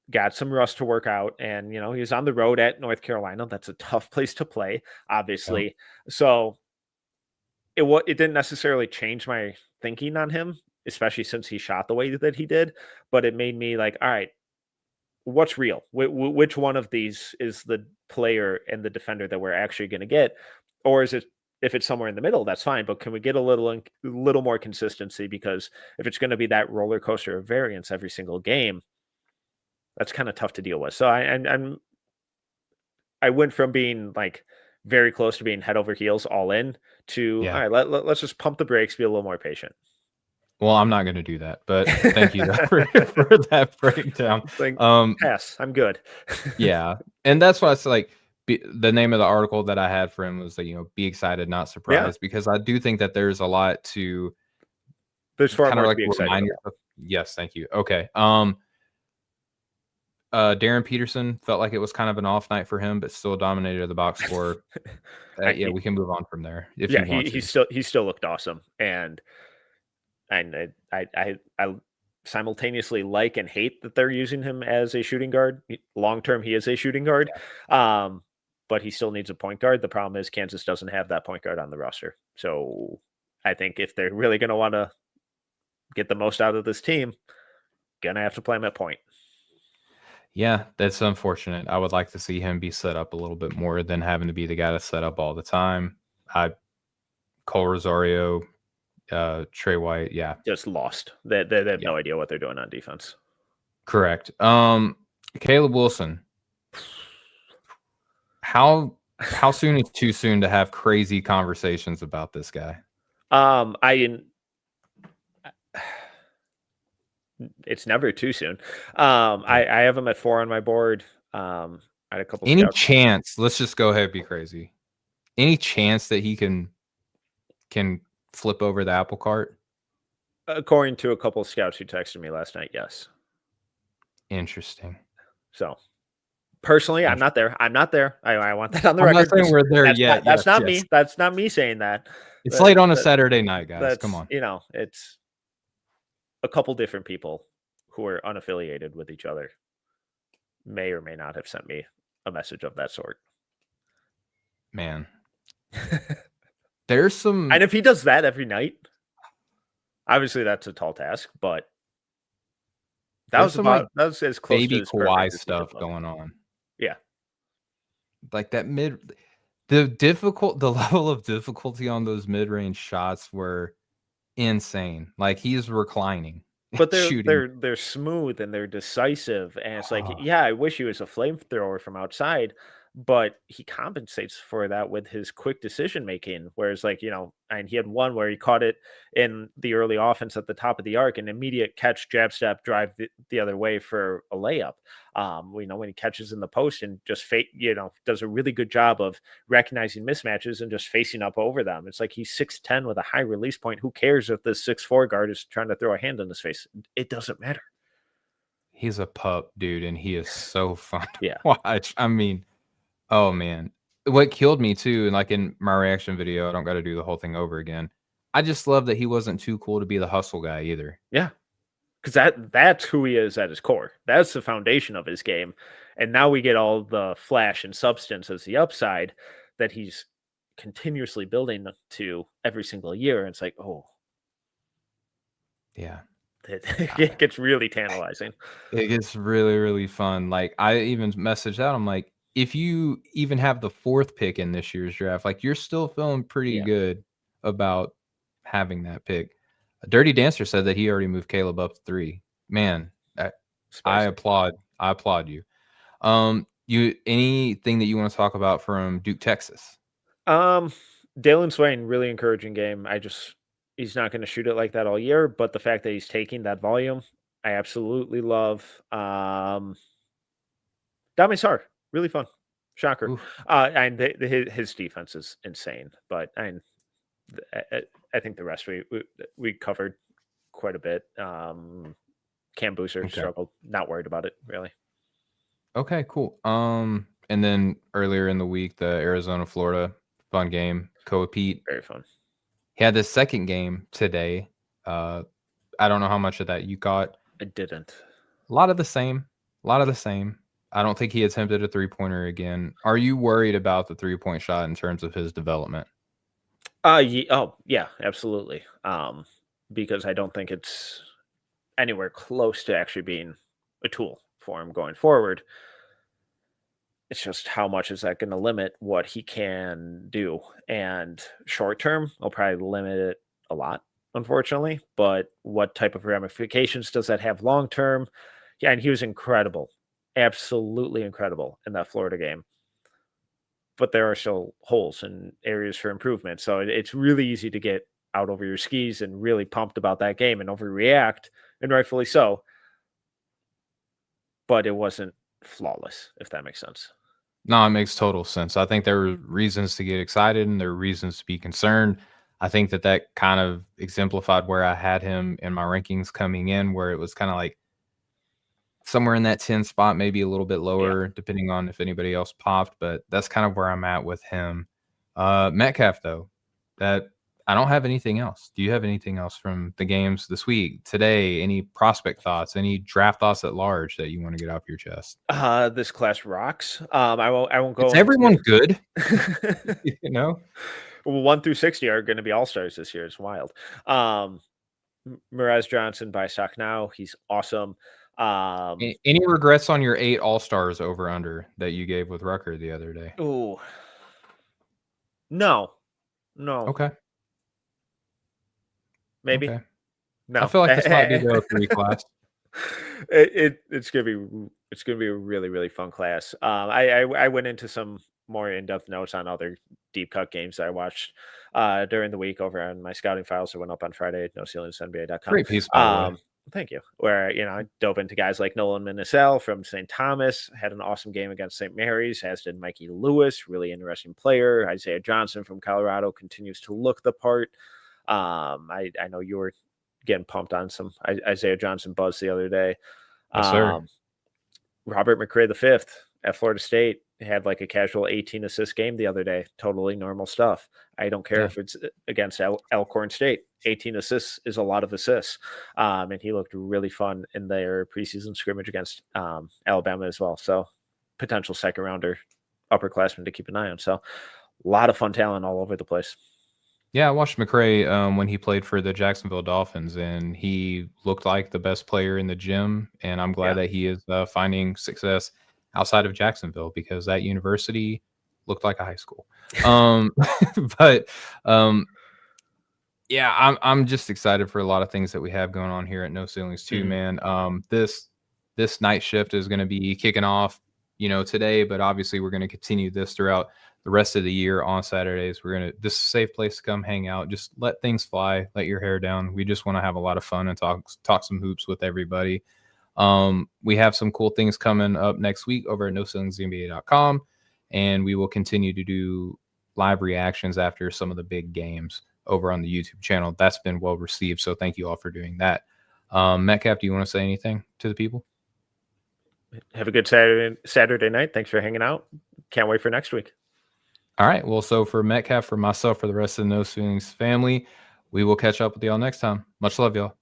got some rust to work out. And, he was on the road at North Carolina. That's a tough place to play, obviously. Yeah. So it didn't necessarily change my thinking on him, especially since he shot the way that he did. But it made me like, all right, what's real? Which one of these is the player and the defender that we're actually going to get? Or is it, if it's somewhere in the middle, that's fine. But can we get a little more consistency? Because if it's going to be that roller coaster of variance every single game, that's kind of tough to deal with. So I went from being like very close to being head over heels all in to, all right, let's just pump the brakes, be a little more patient. Well, I'm not going to do that, but thank you for that breakdown. Pass, I'm good. Yeah. And that's why it's like the name of the article that I had for him was that, be excited, not surprised, because I do think that there's a lot to far more to be excited about. Yes. Thank you. Okay. Darren Peterson felt like it was kind of an off night for him, but still dominated the box score. We can move on from there if you want to. He still looked awesome. And I simultaneously like and hate that they're using him as a shooting guard. Long term, he is a shooting guard, but he still needs a point guard. The problem is Kansas doesn't have that point guard on the roster. So I think if they're really going to want to get the most out of this team, gonna have to play him at point. Yeah, that's unfortunate. I would like to see him be set up a little bit more than having to be the guy to set up all the time. Cole Rosario, Trey White, just lost. They have no idea what they're doing on defense. Correct. Caleb Wilson. How soon is too soon to have crazy conversations about this guy? It's never too soon. I have him at 4 on my board. I had a couple Any scouts. chance? Let's just go ahead and be crazy. Any chance that he can flip over the apple cart? According to a couple scouts who texted me last night, yes. Interesting. So personally, I'm not there. I'm not there. I want that on the I'm record. not saying we're there yet. That's not Yes. me. That's not me saying that. It's late on a Saturday night, guys. Come on. It's a couple different people who are unaffiliated with each other may or may not have sent me a message of that sort. Man. There's some... And if he does that every night, obviously that's a tall task, but that was as close baby to Kawhi stuff going on. Yeah. Like that the level of difficulty on those mid-range shots were insane. Like he's reclining. But they're smooth and they're decisive. And it's like, yeah, I wish he was a flamethrower from outside, but he compensates for that with his quick decision making. Whereas, like, and he had one where he caught it in the early offense at the top of the arc, an immediate catch, jab step, drive the other way for a layup. When he catches in the post and just does a really good job of recognizing mismatches and just facing up over them. It's like he's 6'10" with a high release point. Who cares if this 6'4" guard is trying to throw a hand in his face? It doesn't matter. He's a pup, dude, and he is so fun to Yeah. watch. I mean, oh man. What killed me too, and like in my reaction video, I don't got to do the whole thing over again. I just love that he wasn't too cool to be the hustle guy either. Yeah. Because that's who he is at his core. That's the foundation of his game. And now we get all the flash and substance as the upside that he's continuously building to every single year. And it's like, oh. Yeah. It gets really tantalizing. It gets really, really fun. Like I even messaged out, I'm like, if you even have the 4th pick in this year's draft, like you're still feeling pretty good about having that pick. Dirty Dancer said that he already moved Caleb up to 3. Man, I applaud you. Anything that you want to talk about from Duke, Texas? Dalen Swain, really encouraging game. He's not going to shoot it like that all year, but the fact that he's taking that volume, I absolutely love. Dame Sarr, really fun. Shocker. And his defense is insane, but I think the rest we covered quite a bit. Cam Boozer struggled. Not worried about it, really. Okay, cool. And then earlier in the week, the Arizona-Florida fun game. Koa Pete. Very fun. He had the second game today. I don't know how much of that you caught. I didn't. A lot of the same. I don't think he attempted a 3-pointer again. Are you worried about the 3-point shot in terms of his development? Yeah, absolutely. Because I don't think it's anywhere close to actually being a tool for him going forward. It's just how much is that going to limit what he can do? And short term, I'll probably limit it a lot, unfortunately. But what type of ramifications does that have long term? Yeah, and he was incredible. Absolutely incredible in that Florida game. But there are still holes and areas for improvement. So it's really easy to get out over your skis and really pumped about that game and overreact, and rightfully so. But it wasn't flawless, if that makes sense. No, it makes total sense. I think there were reasons to get excited and there were reasons to be concerned. I think that kind of exemplified where I had him in my rankings coming in, where it was kind of like somewhere in that 10 spot, maybe a little bit lower, depending on if anybody else popped. But that's kind of where I'm at with him. Metcalf, though, that I don't have anything else. Do you have anything else from the games this week, today? Any prospect thoughts, any draft thoughts at large that you want to get off your chest? This class rocks. I won't go. Is everyone good? 1 through 60 are going to be all-stars this year. It's wild. Miraz Johnson by stock now. He's awesome. Any regrets on your 8 all-stars over under that you gave with Rucker the other day? Oh, no. Okay. Maybe. Okay. No. I feel like this might be the 3 class. It's gonna be a really, really fun class. I went into some more in-depth notes on other deep cut games that I watched during the week over on my scouting files that went up on Friday at NoCeilingsNBA.com. Great piece, by the way. Thank you. Where, I dove into guys like Nolan Minisell from St. Thomas, had an awesome game against St. Mary's, as did Mikey Lewis, really interesting player. Isaiah Johnson from Colorado continues to look the part. I know you were getting pumped on some Isaiah Johnson buzz the other day. Yes, sir. Robert McRae V at Florida State had like a casual 18 assist game the other day. Totally normal stuff. I don't care if it's against Elkhorn State. 18 assists is a lot of assists. And he looked really fun in their preseason scrimmage against Alabama as well. So potential second rounder upperclassman to keep an eye on. So a lot of fun talent all over the place. Yeah, I watched McRae when he played for the Jacksonville Dolphins, and he looked like the best player in the gym. And I'm glad that he is finding success outside of Jacksonville, because that university looked like a high school. But yeah, I'm just excited for a lot of things that we have going on here at No Ceilings too, man. This night shift is going to be kicking off, today, but obviously we're going to continue this throughout the rest of the year on Saturdays. This is a safe place to come hang out. Just let things fly, let your hair down. We just want to have a lot of fun and talk some hoops with everybody. We have some cool things coming up next week over at NoCeilingsNBA.com, and we will continue to do live reactions after some of the big games over on the YouTube channel. That's been well received, so thank you all for doing that. Metcalf, do you want to say anything to the people? Have a good Saturday night. Thanks for hanging out. Can't wait for next week. All right. Well, so for Metcalf, for myself, for the rest of the No Ceilings family, we will catch up with y'all next time. Much love, y'all.